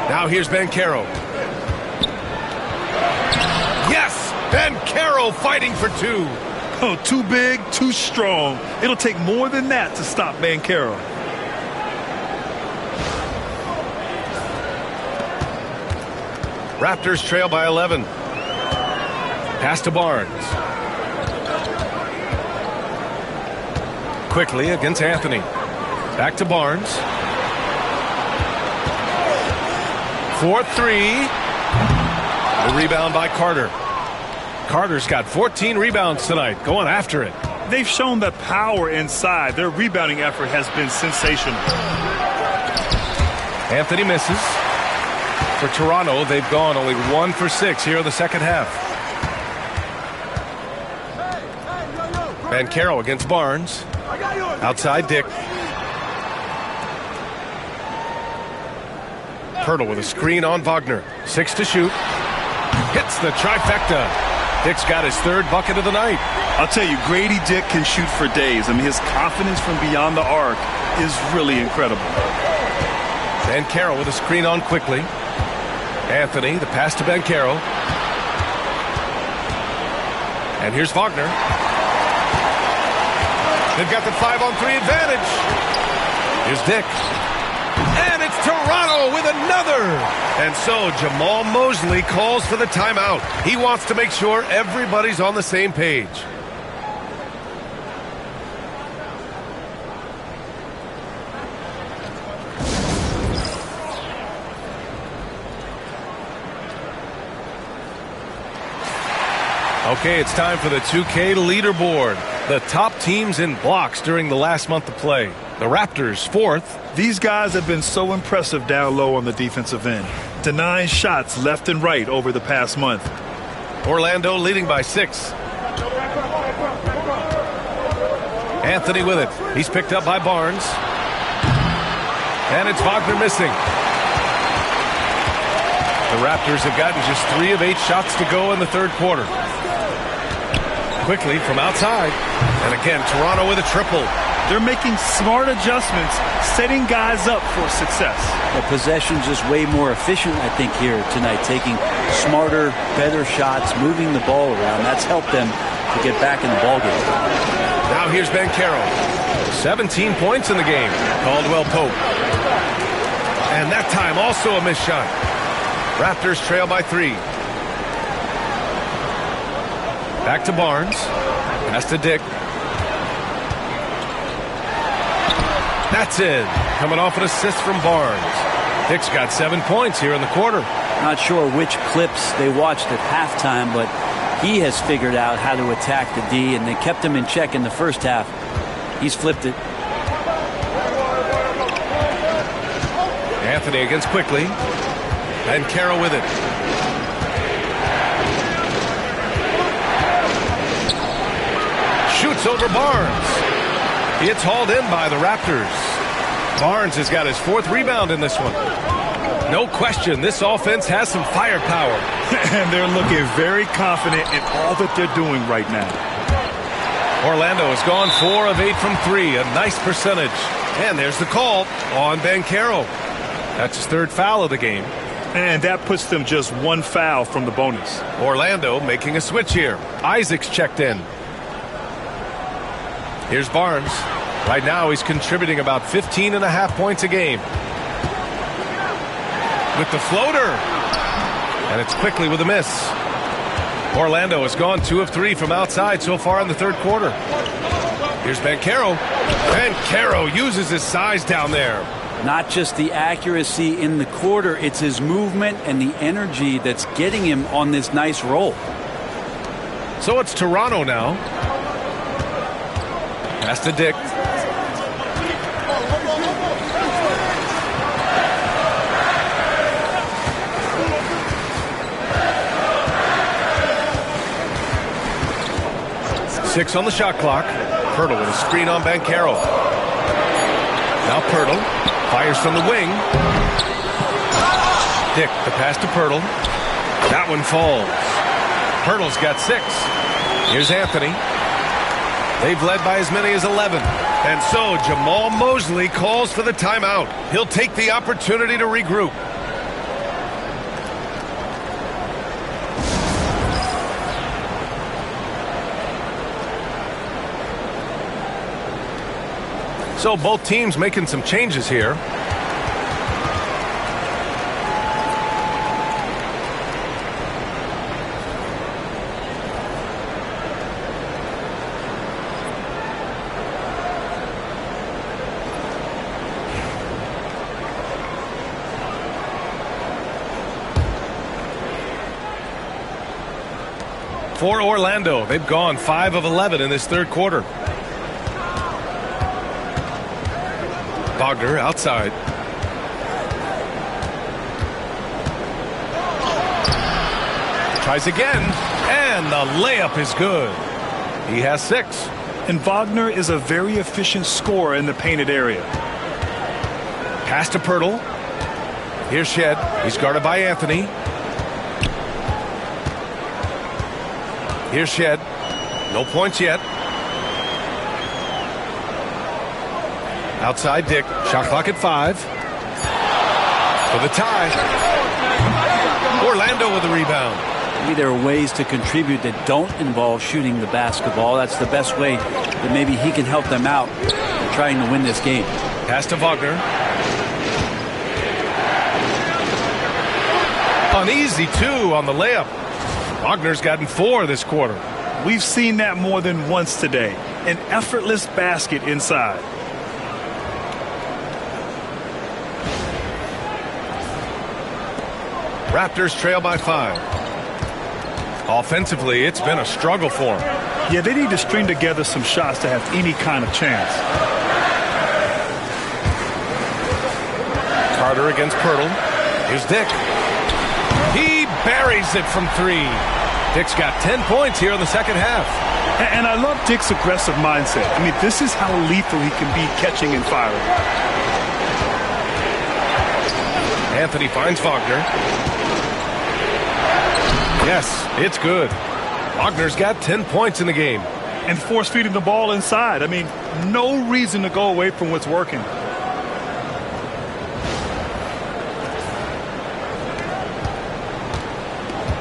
Now here's Banchero. Yes! Banchero fighting for two. Oh, too big, too strong. It'll take more than that to stop Banchero. Raptors trail by 11. Pass to Barnes. Quickly against Anthony. Back to Barnes. 4-3. The rebound by Carter. Carter's got 14 rebounds tonight, going after it. They've shown the power inside. Their rebounding effort has been sensational. Anthony misses. For Toronto, they've gone only 1 for 6 here in the second half. Banchero against Barnes. Outside Dick. Pirtle with a screen on Wagner. 6 to shoot. Hits the trifecta. Dick's got his third bucket of the night. I'll tell you, Grady Dick can shoot for days. I mean, his confidence from beyond the arc is really incredible. Banchero with a screen on quickly. Anthony, the pass to Banchero. And here's Wagner. They've got the 5-on-3 advantage. Here's Dick. And it's Toronto with another. And so Jamal Mosley calls for the timeout. He wants to make sure everybody's on the same page. Okay, it's time for the 2K leaderboard. The top teams in blocks during the last month of play. The Raptors, 4th. These guys have been so impressive down low on the defensive end, denying shots left and right over the past month. Orlando leading by 6. Anthony with it. He's picked up by Barnes. And it's Wagner missing. The Raptors have gotten just 3 of 8 shots to go in the third quarter. Quickly from outside. And again, Toronto with a triple. They're making smart adjustments, setting guys up for success. The possession's just way more efficient, I think, here tonight. Taking smarter, better shots, moving the ball around. That's helped them to get back in the ballgame. Now here's Banchero. 17 points in the game. Caldwell Pope. And that time also a missed shot. Raptors trail by 3. Back to Barnes. Pass to Dick. That's in. Coming off an assist from Barnes. Dick's got 7 points here in the quarter. Not sure which clips they watched at halftime, but he has figured out how to attack the D, and they kept him in check in the first half. He's flipped it. Anthony against quickly. And Banchero with it. Shoots over Barnes. It's hauled in by the Raptors. Barnes has got his 4th rebound in this one. No question, this offense has some firepower. And they're looking very confident in all that they're doing right now. Orlando has gone 4 of 8 from 3, a nice percentage. And there's the call on Banchero. That's his 3rd foul of the game. And that puts them just 1 foul from the bonus. Orlando making a switch here. Isaac's checked in. Here's Barnes. Right now he's contributing about 15.5 points a game. With the floater. And it's quickly with a miss. Orlando has gone 2 of 3 from outside so far in the 3rd quarter. Here's Banchero. Banchero uses his size down there. Not just the accuracy in the quarter, it's his movement and the energy that's getting him on this nice roll. So it's Toronto now. Pass to Dick. Six on the shot clock. Pirtle with a screen on Banchero. Now Pirtle fires from the wing. Dick, the pass to Pirtle. That one falls. Pirtle's got 6. Here's Anthony. They've led by as many as 11. And so Jamal Mosley calls for the timeout. He'll take the opportunity to regroup. So both teams making some changes here. For Orlando, they've gone 5 of 11 in this 3rd quarter. Wagner outside. Tries again, and the layup is good. He has 6. And Wagner is a very efficient scorer in the painted area. Pass to Pirtle. Here's Shed. He's guarded by Anthony. Here's Shed. No points yet. Outside Dick. Shot clock at 5. For the tie. Orlando with the rebound. Maybe there are ways to contribute that don't involve shooting the basketball. That's the best way that maybe he can help them out in trying to win this game. Pass to Wagner. An easy 2 on the layup. Wagner's gotten 4 this quarter. We've seen that more than once today. An effortless basket inside. Raptors trail by 5. Offensively, it's been a struggle for them. Yeah, they need to string together some shots to have any kind of chance. Carter against Pirtle. Here's Dick. He buries it from 3. Dick's got 10 points here in the 2nd half. And I love Dick's aggressive mindset. I mean, this is how lethal he can be catching and firing. Anthony finds Wagner. Yes, it's good. Wagner's got 10 points in the game. And force feeding the ball inside. I mean, no reason to go away from what's working.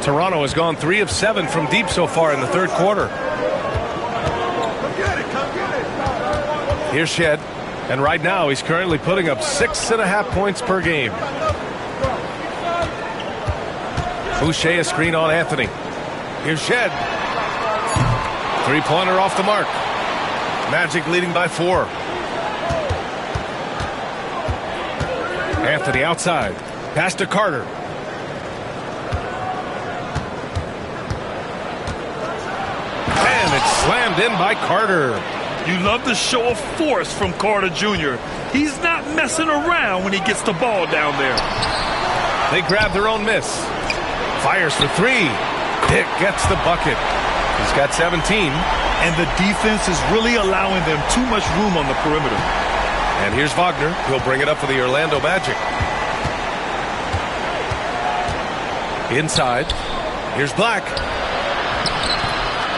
Toronto has gone 3 of 7 from deep so far in the 3rd quarter. Here's Shed. And right now he's currently putting up 6.5 points per game. Boucher a screen on Anthony. Here's Shed. 3-pointer off the mark. Magic leading by 4. Anthony outside. Pass to Carter. And it's slammed in by Carter. You love the show of force from Carter Jr. He's not messing around when he gets the ball down there. They grab their own miss. Fires for 3. Dick gets the bucket. He's got 17. And the defense is really allowing them too much room on the perimeter. And here's Wagner. He'll bring it up for the Orlando Magic. Inside. Here's Black.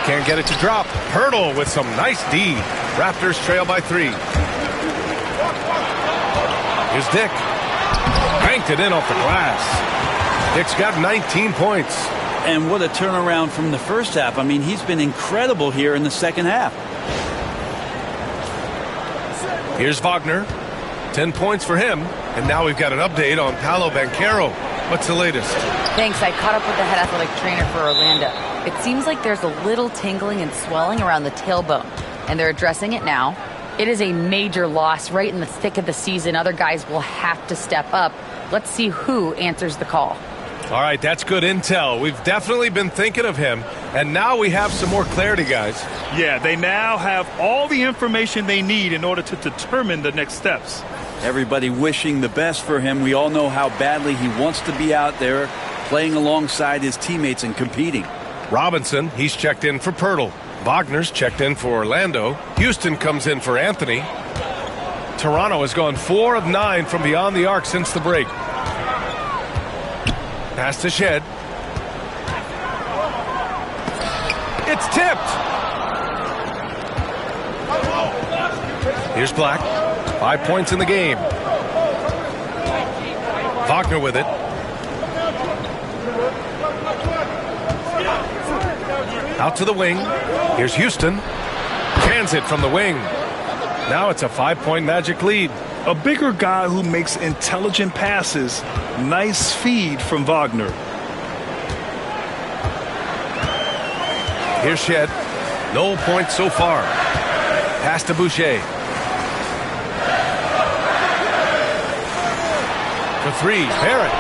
Can't get it to drop. Hurdle with some nice D. Raptors trail by 3. Here's Dick. Banked it in off the glass. Dick's got 19 points. And what a turnaround from the first half. I mean, he's been incredible here in the second half. Here's Wagner. 10 points for him. And now we've got an update on Paolo Banchero. What's the latest? Thanks. I caught up with the head athletic trainer for Orlando. It seems like there's a little tingling and swelling around the tailbone, and they're addressing it now. It is a major loss right in the thick of the season. Other guys will have to step up. Let's see who answers the call. All right, that's good intel. We've definitely been thinking of him, and now we have some more clarity, guys. Yeah, they now have all the information they need in order to determine the next steps. Everybody wishing the best for him. We all know how badly he wants to be out there playing alongside his teammates and competing. Robinson, he's checked in for Pirtle. Wagner's checked in for Orlando. Houston comes in for Anthony. Toronto has gone 4 of 9 from beyond the arc since the break. Pass to Shed. It's tipped. Here's Black. 5 points in the game. Wagner with it. Out to the wing. Here's Houston. Cans it from the wing. Now it's a 5-point Magic lead. A bigger guy who makes intelligent passes. Nice feed from Wagner. Here's Shed. No points so far. Pass to Boucher. For 3, Barrett.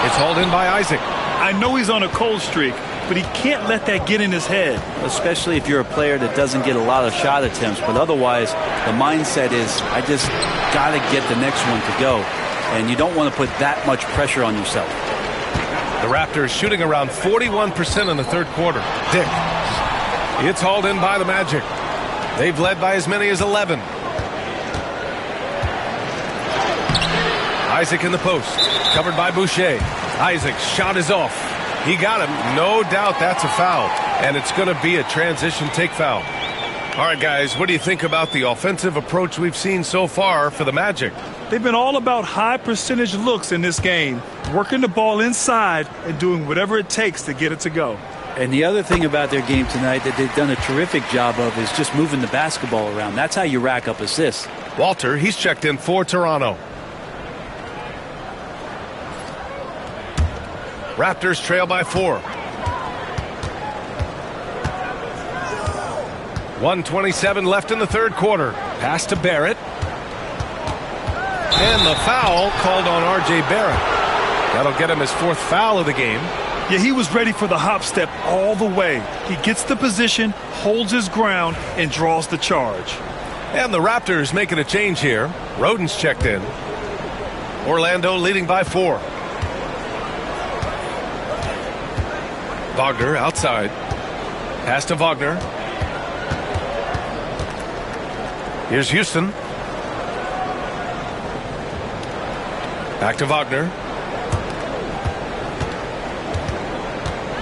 It's hauled in by Isaac. I know he's on a cold streak, but he can't let that get in his head. Especially if you're a player that doesn't get a lot of shot attempts. But otherwise, the mindset is, I just got to get the next one to go. And you don't want to put that much pressure on yourself. The Raptors shooting around 41% in the third quarter. Dick. It's hauled in by the Magic. They've led by as many as 11. Isaac in the post. Covered by Boucher. Isaac's shot is off. He got him. No doubt that's a foul. And it's going to be a transition take foul. All right, guys, what do you think about the offensive approach we've seen so far for the Magic? They've been all about high percentage looks in this game, working the ball inside and doing whatever it takes to get it to go. And the other thing about their game tonight that they've done a terrific job of is just moving the basketball around. That's how you rack up assists. Walter, he's checked in for Toronto. Raptors trail by 4. 1:27 left in the third quarter. Pass to Barrett. And the foul called on R.J. Barrett. That'll get him his 4th foul of the game. Yeah, he was ready for the hop step all the way. He gets the position, holds his ground, and draws the charge. And the Raptors making a change here. Roden's checked in. Orlando leading by 4. Wagner outside. Pass to Wagner. Here's Houston. Back to Wagner.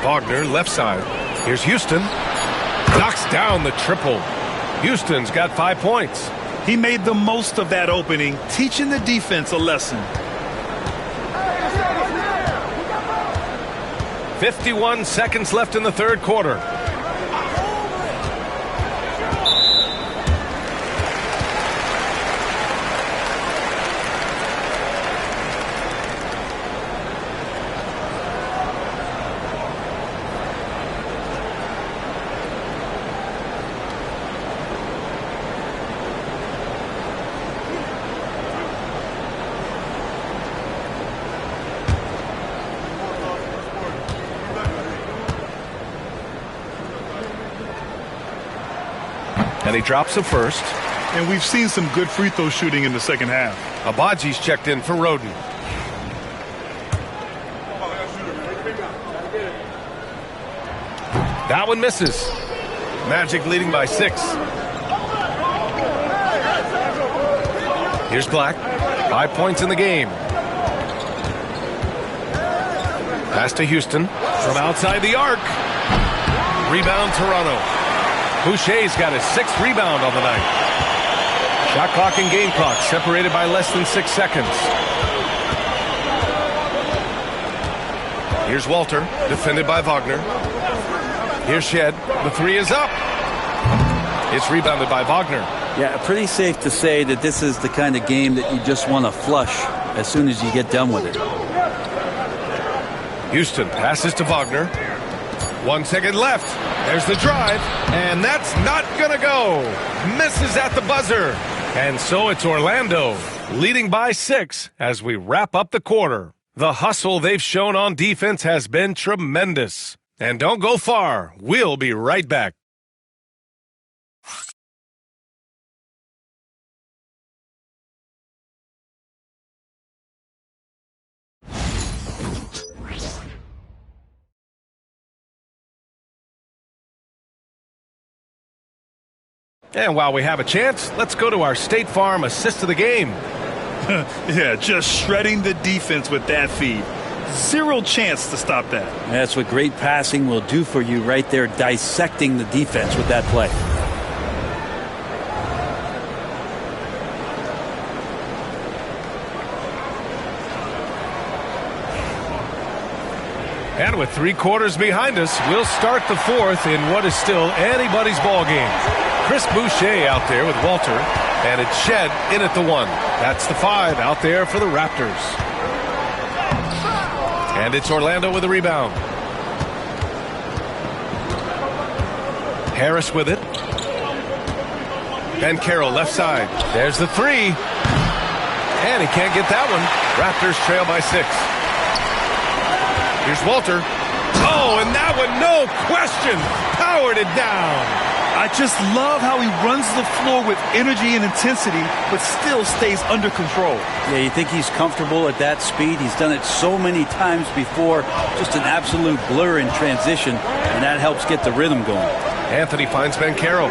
Wagner left side. Here's Houston. Knocks down the triple. Houston's got 5 points. He made the most of that opening, teaching the defense a lesson. 51 seconds left in the third quarter. And he drops the first. And we've seen some good free throw shooting in the second half. Abaji's checked in for Roden. That one misses. Magic leading by 6. Here's Black. 5 points in the game. Pass to Houston from outside the arc. Rebound Toronto. Boucher's got his 6th rebound on the night. Shot clock and game clock separated by less than 6 seconds. Here's Walter, defended by Wagner. Here's Shed. The 3 is up. It's rebounded by Wagner. Yeah, pretty safe to say that this is the kind of game that you just want to flush as soon as you get done with it. Houston passes to Wagner. 1 second left. There's the drive, and that's not gonna go. Misses at the buzzer. And so it's Orlando leading by 6 as we wrap up the quarter. The hustle they've shown on defense has been tremendous. And don't go far. We'll be right back. And while we have a chance, let's go to our State Farm assist of the game. Yeah, just shredding the defense with that feed. 0 chance to stop that. That's what great passing will do for you right there, dissecting the defense with that play. And with 3 quarters behind us, we'll start the 4th in what is still anybody's ball game. Chris Boucher out there with Walter, and it's Shed in at the 1. That's the 5 out there for the Raptors. And it's Orlando with the rebound. Harris with it. Ben Carroll left side. There's the 3. And he can't get that one. Raptors trail by 6. Here's Walter. Oh, and that one, no question, powered it down. I just love how he runs the floor with energy and intensity, but still stays under control. Yeah, you think he's comfortable at that speed? He's done it so many times before. Just an absolute blur in transition, and that helps get the rhythm going. Anthony finds Ben Carroll.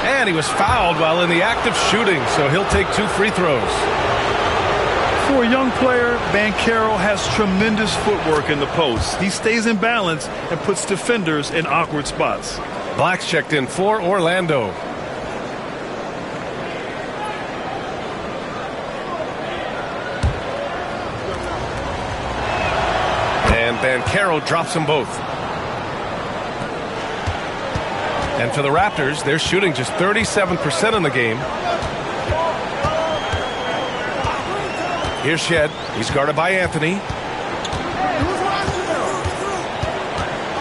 And he was fouled while in the act of shooting, so he'll take 2 free throws. For a young player, Banchero has tremendous footwork in the post. He stays in balance and puts defenders in awkward spots. Black's checked in for Orlando. And Banchero drops them both. And for the Raptors, they're shooting just 37% in the game. Here's Shed. He's guarded by Anthony.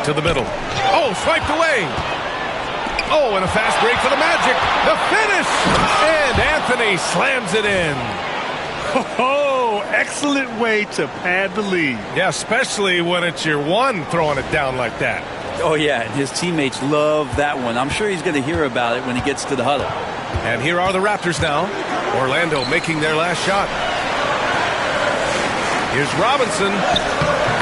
To the middle. Oh, swiped away. Oh, and a fast break for the Magic. The finish. And Anthony slams it in. Oh, excellent way to pad the lead. Yeah, especially when it's your 1 throwing it down like that. Oh, yeah, and his teammates love that one. I'm sure he's going to hear about it when he gets to the huddle. And here are the Raptors now. Orlando making their last shot. Here's Robinson,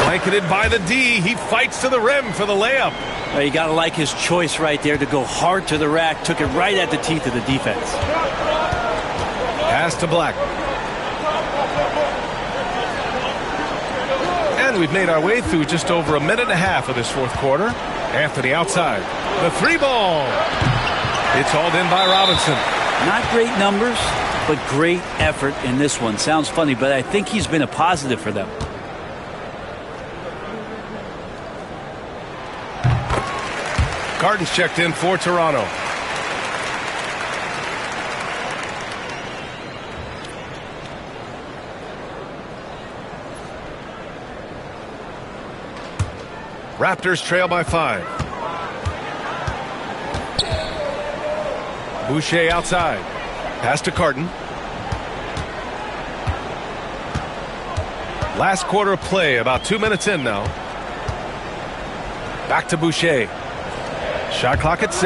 blanketed by the D. He fights to the rim for the layup. Well, you got to like his choice right there to go hard to the rack. Took it right at the teeth of the defense. Pass to Black. And we've made our way through just over a minute and a half of this 4th quarter. Anthony outside. The 3 ball. It's hauled in by Robinson. Not great numbers, but great effort in this one. Sounds funny, but I think he's been a positive for them. Carton's checked in for Toronto. Raptors trail by 5. Boucher outside. Pass to Carton. Last quarter of play, about 2 minutes in now. Back to Boucher. Shot clock at 6.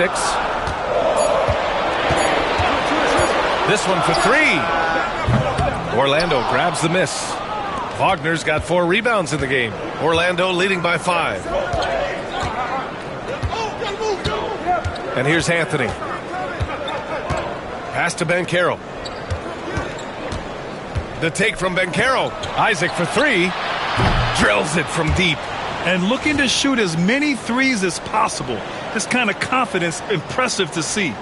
This one for 3. Orlando grabs the miss. Wagner's got 4 rebounds in the game. Orlando leading by 5. And here's Anthony. Pass to Ben Carroll. The take from Banchero. Isaac for three. Drills it from deep. And looking to shoot as many threes as possible. This kind of confidence, impressive to see.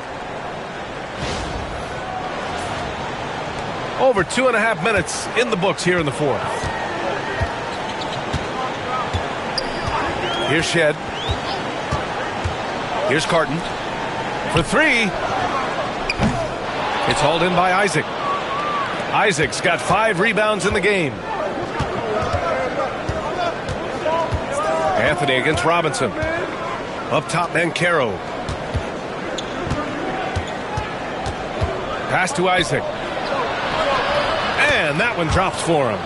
Over 2.5 minutes in the books here in the fourth. Here's Shed. Here's Carton. For three. It's hauled in by Isaac. Isaac's got 5 rebounds in the game. Anthony against Robinson. Up top, Banchero. Pass to Isaac. And that one drops for him.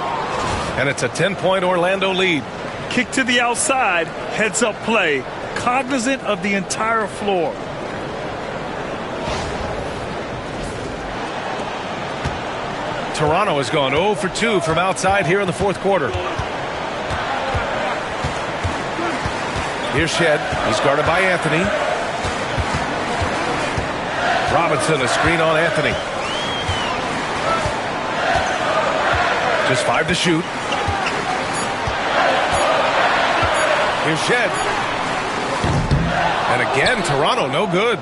And it's a 10-point Orlando lead. Kick to the outside, heads-up play, cognizant of the entire floor. Toronto has gone 0 for 2 from outside here in the fourth quarter. Here's Shed. He's guarded by Anthony. Robinson, a screen on Anthony. Just 5 to shoot. Here's Shed. And again, Toronto, no good.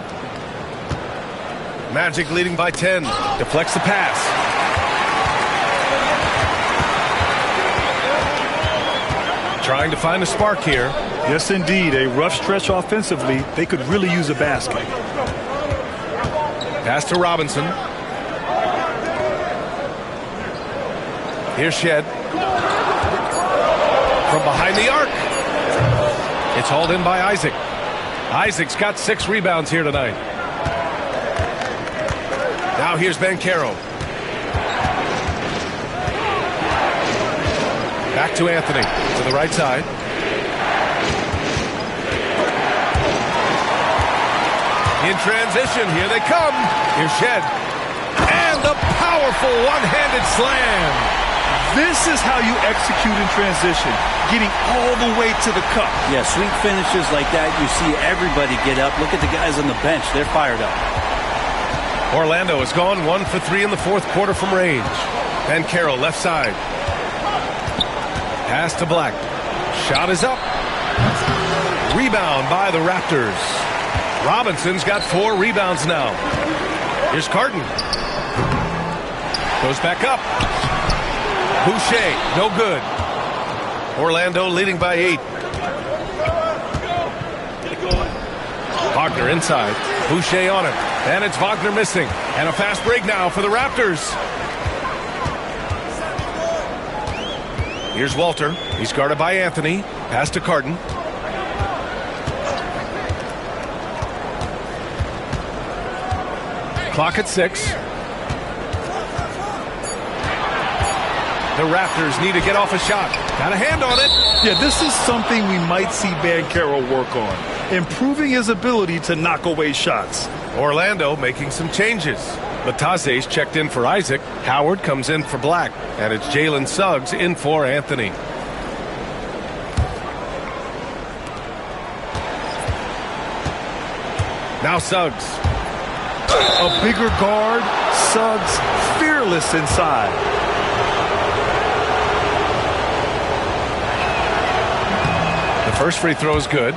Magic leading by 10. Deflects the pass. Trying to find a spark here. Yes, indeed. A rough stretch offensively. They could really use a basket. Pass to Robinson. Here's Shed. From behind the arc. It's hauled in by Isaac. Isaac's got 6 rebounds here tonight. Now here's Banchero. Back to Anthony. To the right side. In transition, here they come. Here's Shed. And the powerful one-handed slam. This is how you execute in transition, getting all the way to the cup. Yeah, sweet finishes like that, you see everybody get up. Look at the guys on the bench. They're fired up. Orlando has gone 1 for 3 in the fourth quarter from range. Banchero left side. Pass to Black. Shot is up. Rebound by the Raptors. Robinson's got 4 rebounds now. Here's Carton. Goes back up. Boucher, no good. Orlando leading by 8. Wagner inside. Boucher on him. And it's Wagner missing. And a fast break now for the Raptors. Here's Walter. He's guarded by Anthony. Pass to Carton. Clock at 6. The Raptors need to get off a shot. Got a hand on it. Yeah, this is something we might see Banchero work on. Improving his ability to knock away shots. Orlando making some changes. Lataze's checked in for Isaac. Howard comes in for Black. And it's Jalen Suggs in for Anthony. Now Suggs. A bigger guard. Suggs fearless inside. The first free throw is good.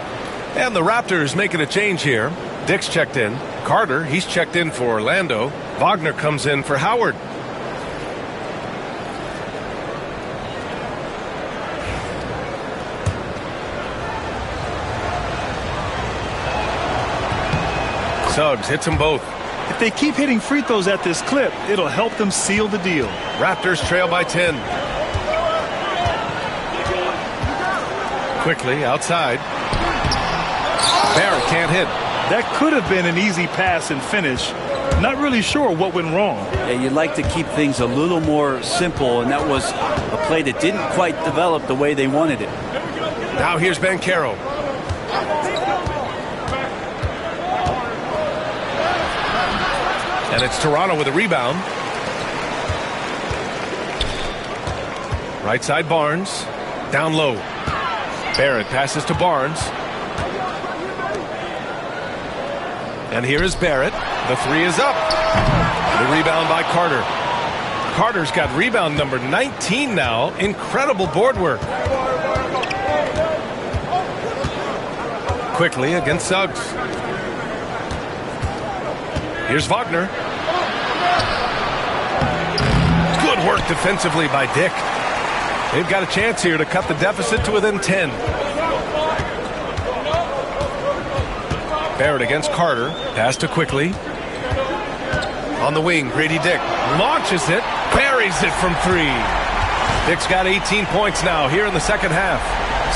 And the Raptors making a change here. Dick's checked in. Carter, he's checked in for Orlando. Wagner comes in for Howard. Suggs hits them both. If they keep hitting free throws at this clip, it'll help them seal the deal. Raptors trail by 10. Quickly outside. Barrett can't hit. That could have been an easy pass and finish. Not really sure what went wrong. Yeah, you'd like to keep things a little more simple, and that was a play that didn't quite develop the way they wanted it. Now here's Banchero. And it's Toronto with a rebound. Right side Barnes. Down low. Barrett passes to Barnes. And here is Barrett. The three is up. The rebound by Carter. Carter's got rebound number 19 now. Incredible board work. Quickly against Suggs. Here's Wagner. Good work defensively by Dick. They've got a chance here to cut the deficit to within 10. Barrett against Carter. Pass to Quickly. On the wing, Grady Dick launches it, buries it from 3. Dick's got 18 points now here in the second half.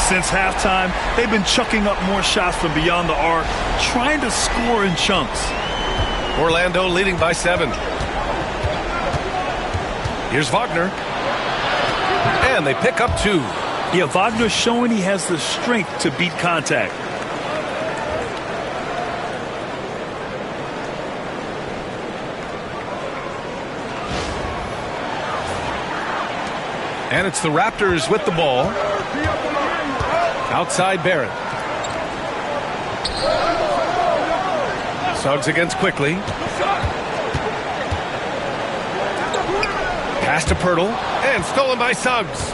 Since halftime, they've been chucking up more shots from beyond the arc, trying to score in chunks. Orlando leading by 7. Here's Wagner. And they pick up 2. Yeah, Wagner showing he has the strength to beat contact. And it's the Raptors with the ball. Outside Barrett. Suggs against Quickly. Pass to Pirtle. And stolen by Suggs.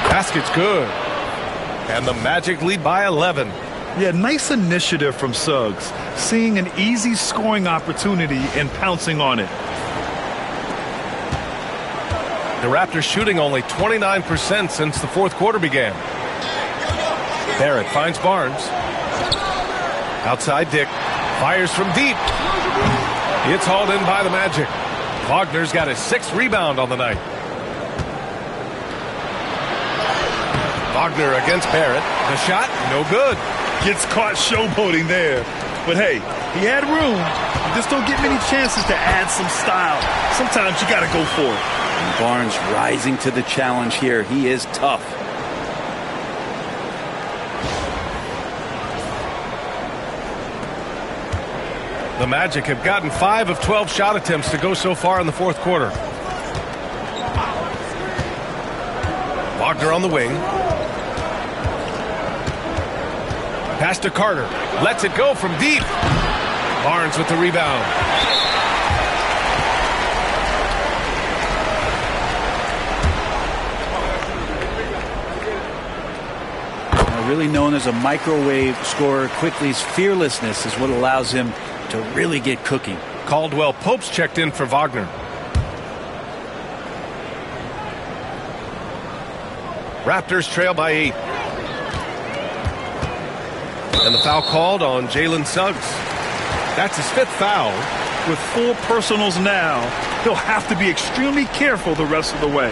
Basket's good. And the Magic lead by 11. Yeah, nice initiative from Suggs. Seeing an easy scoring opportunity and pouncing on it. The Raptors shooting only 29% since the fourth quarter began. Barrett finds Barnes. Outside Dick. Fires from deep. It's hauled in by the Magic. Wagner's got his 6th rebound on the night. Wagner against Barrett. The shot, no good. Gets caught showboating there. But hey, he had room. You just don't get many chances to add some style. Sometimes you got to go for it. And Barnes rising to the challenge here. He is tough. The Magic have gotten 5 of 12 shot attempts to go so far in the fourth quarter. Wagner on the wing. Pass to Carter. Lets it go from deep. Barnes with the rebound. Really known as a microwave scorer, Quickly's fearlessness is what allows him to really get cooking. Caldwell Pope's checked in for Wagner. Raptors trail by 8. And the foul called on Jalen Suggs. That's his 5th foul. With 4 personals now, he'll have to be extremely careful the rest of the way.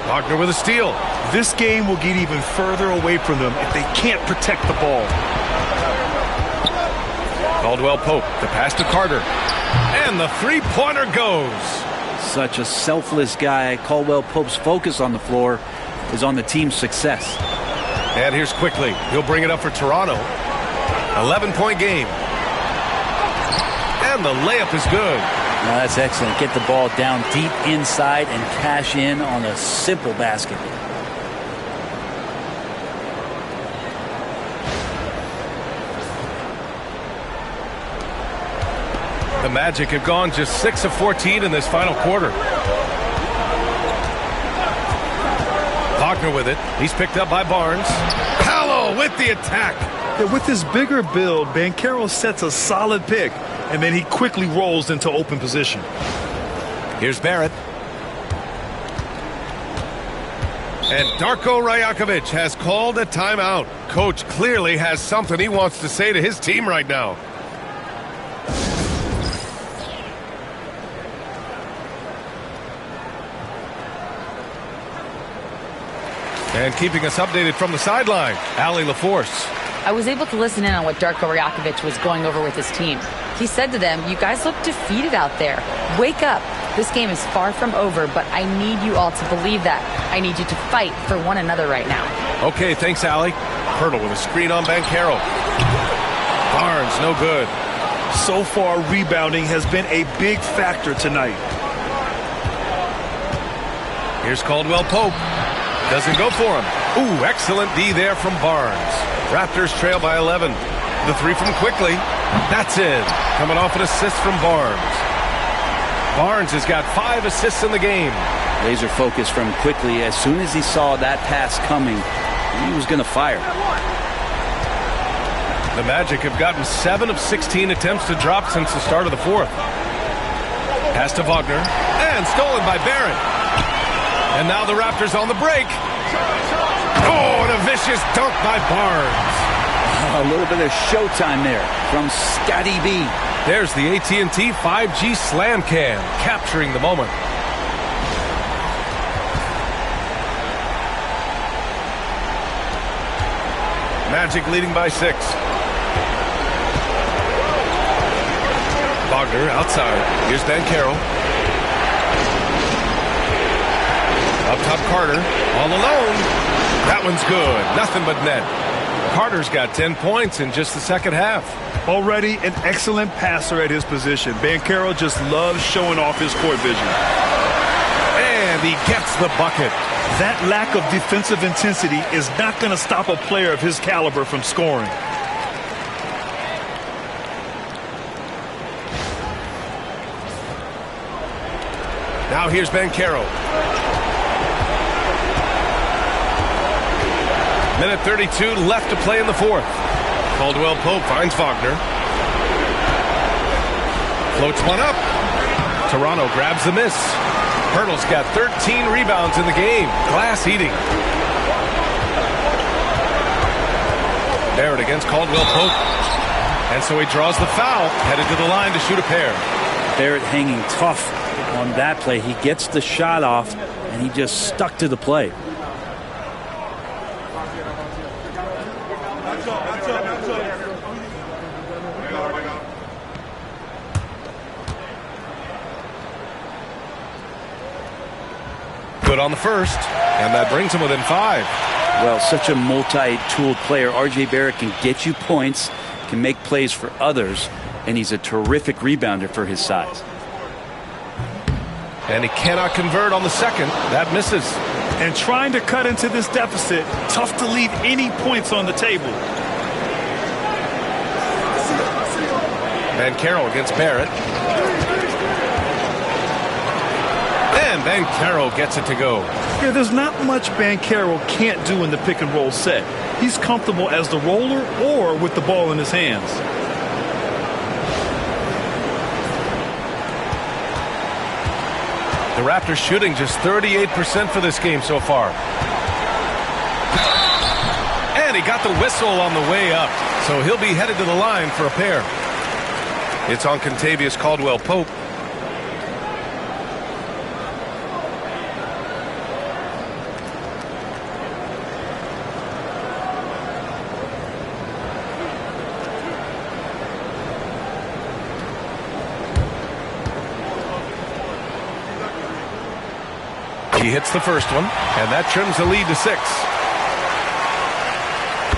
Wagner with a steal. This game will get even further away from them if they can't protect the ball. Caldwell Pope, the pass to Carter. And the three-pointer goes. Such a selfless guy. Caldwell Pope's focus on the floor is on the team's success. And here's Quickly. He'll bring it up for Toronto. 11-point game. And the layup is good. Now that's excellent. Get the ball down deep inside and cash in on a simple basket. The Magic have gone just 6 of 14 in this final quarter. Wagner with it. He's picked up by Barnes. Paolo with the attack. Yeah, with his bigger build, Banchero sets a solid pick, and then he quickly rolls into open position. Here's Barrett. And Darko Rajakovic has called a timeout. Coach clearly has something he wants to say to his team right now. And keeping us updated from the sideline, Allie LaForce. I was able to listen in on what Darko Rajakovic was going over with his team. He said to them, "You guys look defeated out there. Wake up. This game is far from over, but I need you all to believe that. I need you to fight for one another right now." Okay, thanks, Allie. Pirtle with a screen on Banchero. Barnes, no good. So far, rebounding has been a big factor tonight. Here's Caldwell Pope. Doesn't go for him. Ooh, excellent D there from Barnes. Raptors trail by 11. The three from Quickly. That's in. Coming off an assist from Barnes. Barnes has got 5 assists in the game. Laser focus from Quickly. As soon as he saw that pass coming, he was going to fire. The Magic have gotten 7 of 16 attempts to drop since the start of the fourth. Pass to Wagner. And stolen by Barrett. And now the Raptors on the break. Oh, and a vicious dunk by Barnes. A little bit of showtime there from Scotty B. There's the AT&T 5G Slam Cam, capturing the moment. Magic leading by 6. Wagner outside. Here's Banchero. Up top, Carter. All alone. That one's good. Nothing but net. Carter's got 10 points in just the second half. Already an excellent passer at his position. Banchero just loves showing off his court vision. And he gets the bucket. That lack of defensive intensity is not going to stop a player of his caliber from scoring. Now here's Banchero. Minute 32 left to play in the fourth. Caldwell Pope finds Wagner. Floats one up. Toronto grabs the miss. Hurdle's got 13 rebounds in the game. Glass eating. Barrett against Caldwell Pope. And so he draws the foul, headed to the line to shoot a pair. Barrett hanging tough on that play. He gets the shot off, and he just stuck to the play. Good on the first, and that brings him within 5. Well, such a multi-tooled player. R.J. Barrett can get you points, can make plays for others, and he's a terrific rebounder for his size. And he cannot convert on the second. That misses. And trying to cut into this deficit, tough to leave any points on the table. Banchero against Barrett. And Banchero gets it to go. Yeah, there's not much Banchero can't do in the pick and roll set. He's comfortable as the roller or with the ball in his hands. The Raptors shooting just 38% for this game so far. And he got the whistle on the way up, so he'll be headed to the line for a pair. It's on Contavious Caldwell Pope. He hits the first one, and that trims the lead to 6.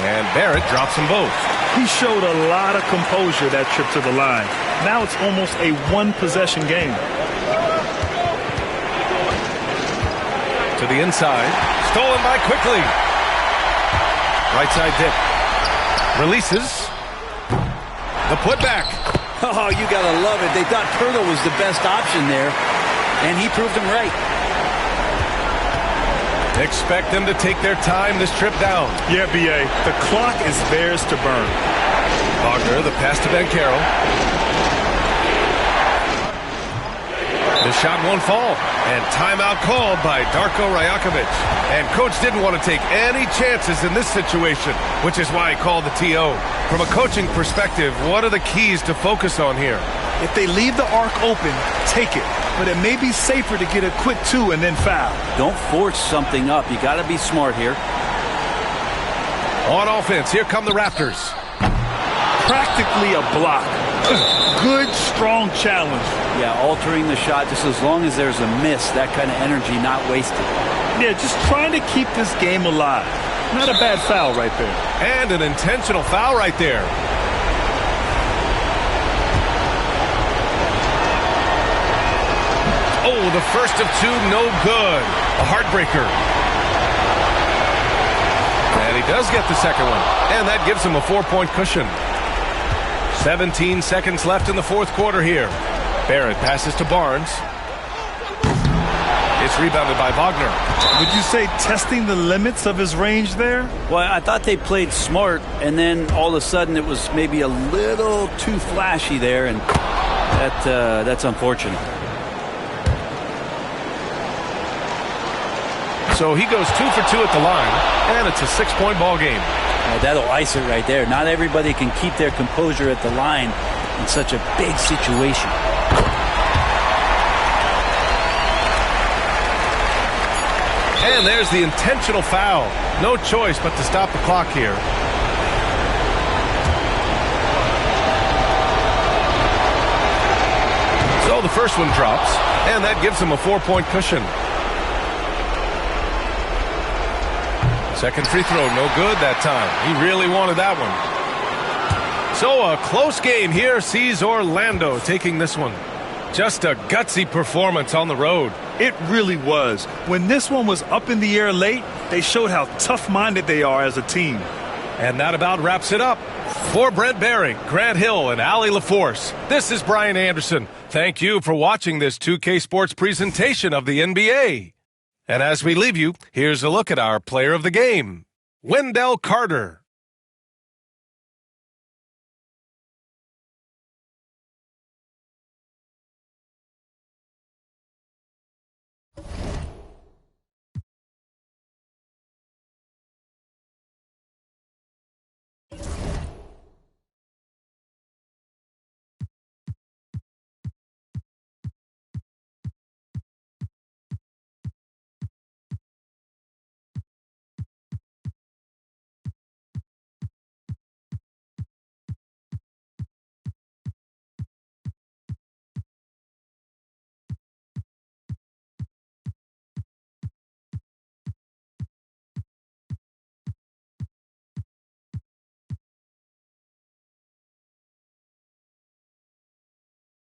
And Barrett drops them both. He showed a lot of composure that trip to the line. Now it's almost a one-possession game. To the inside. Stolen by Quickly. Right side dip. Releases. The putback. Oh, you got to love it. They thought Hurdle was the best option there, and he proved them right. Expect them to take their time this trip down. Yeah, B.A. The clock is theirs to burn. Wagner, the pass to Banchero. The shot won't fall. And timeout called by Darko Rajakovic. And coach didn't want to take any chances in this situation, which is why he called the TO. From a coaching perspective, what are the keys to focus on here? If they leave the arc open, take it. But it may be safer to get a quick 2 and then foul. Don't force something up. You got to be smart here. On offense, here come the Raptors. Practically a block. Good, strong challenge. Yeah, altering the shot just as long as there's a miss, that kind of energy not wasted. Yeah, just trying to keep this game alive. Not a bad foul right there. And an intentional foul right there. Oh, the first of 2, no good. A heartbreaker. does get the second one, and that gives him a 4-point cushion. 17 seconds left in the fourth quarter here. Barrett passes to Barnes. It's rebounded by Wagner. Would you say testing the limits of his range there? Well, I thought they played smart, and then all of a sudden it was maybe a little too flashy there, and that's unfortunate. So he goes 2 for 2 at the line, and it's a 6-point ball game. That'll ice it right there. Not everybody can keep their composure at the line in such a big situation. And there's the intentional foul. No choice but to stop the clock here. So the first one drops, and that gives him a 4-point cushion. Second free throw, no good that time. He really wanted that one. So a close game here sees Orlando taking this one. Just a gutsy performance on the road. It really was. When this one was up in the air late, they showed how tough-minded they are as a team. And that about wraps it up. For Brent Behring, Grant Hill, and Allie LaForce, this is Brian Anderson. Thank you for watching this 2K Sports presentation of the NBA. And as we leave you, here's a look at our player of the game, Wendell Carter.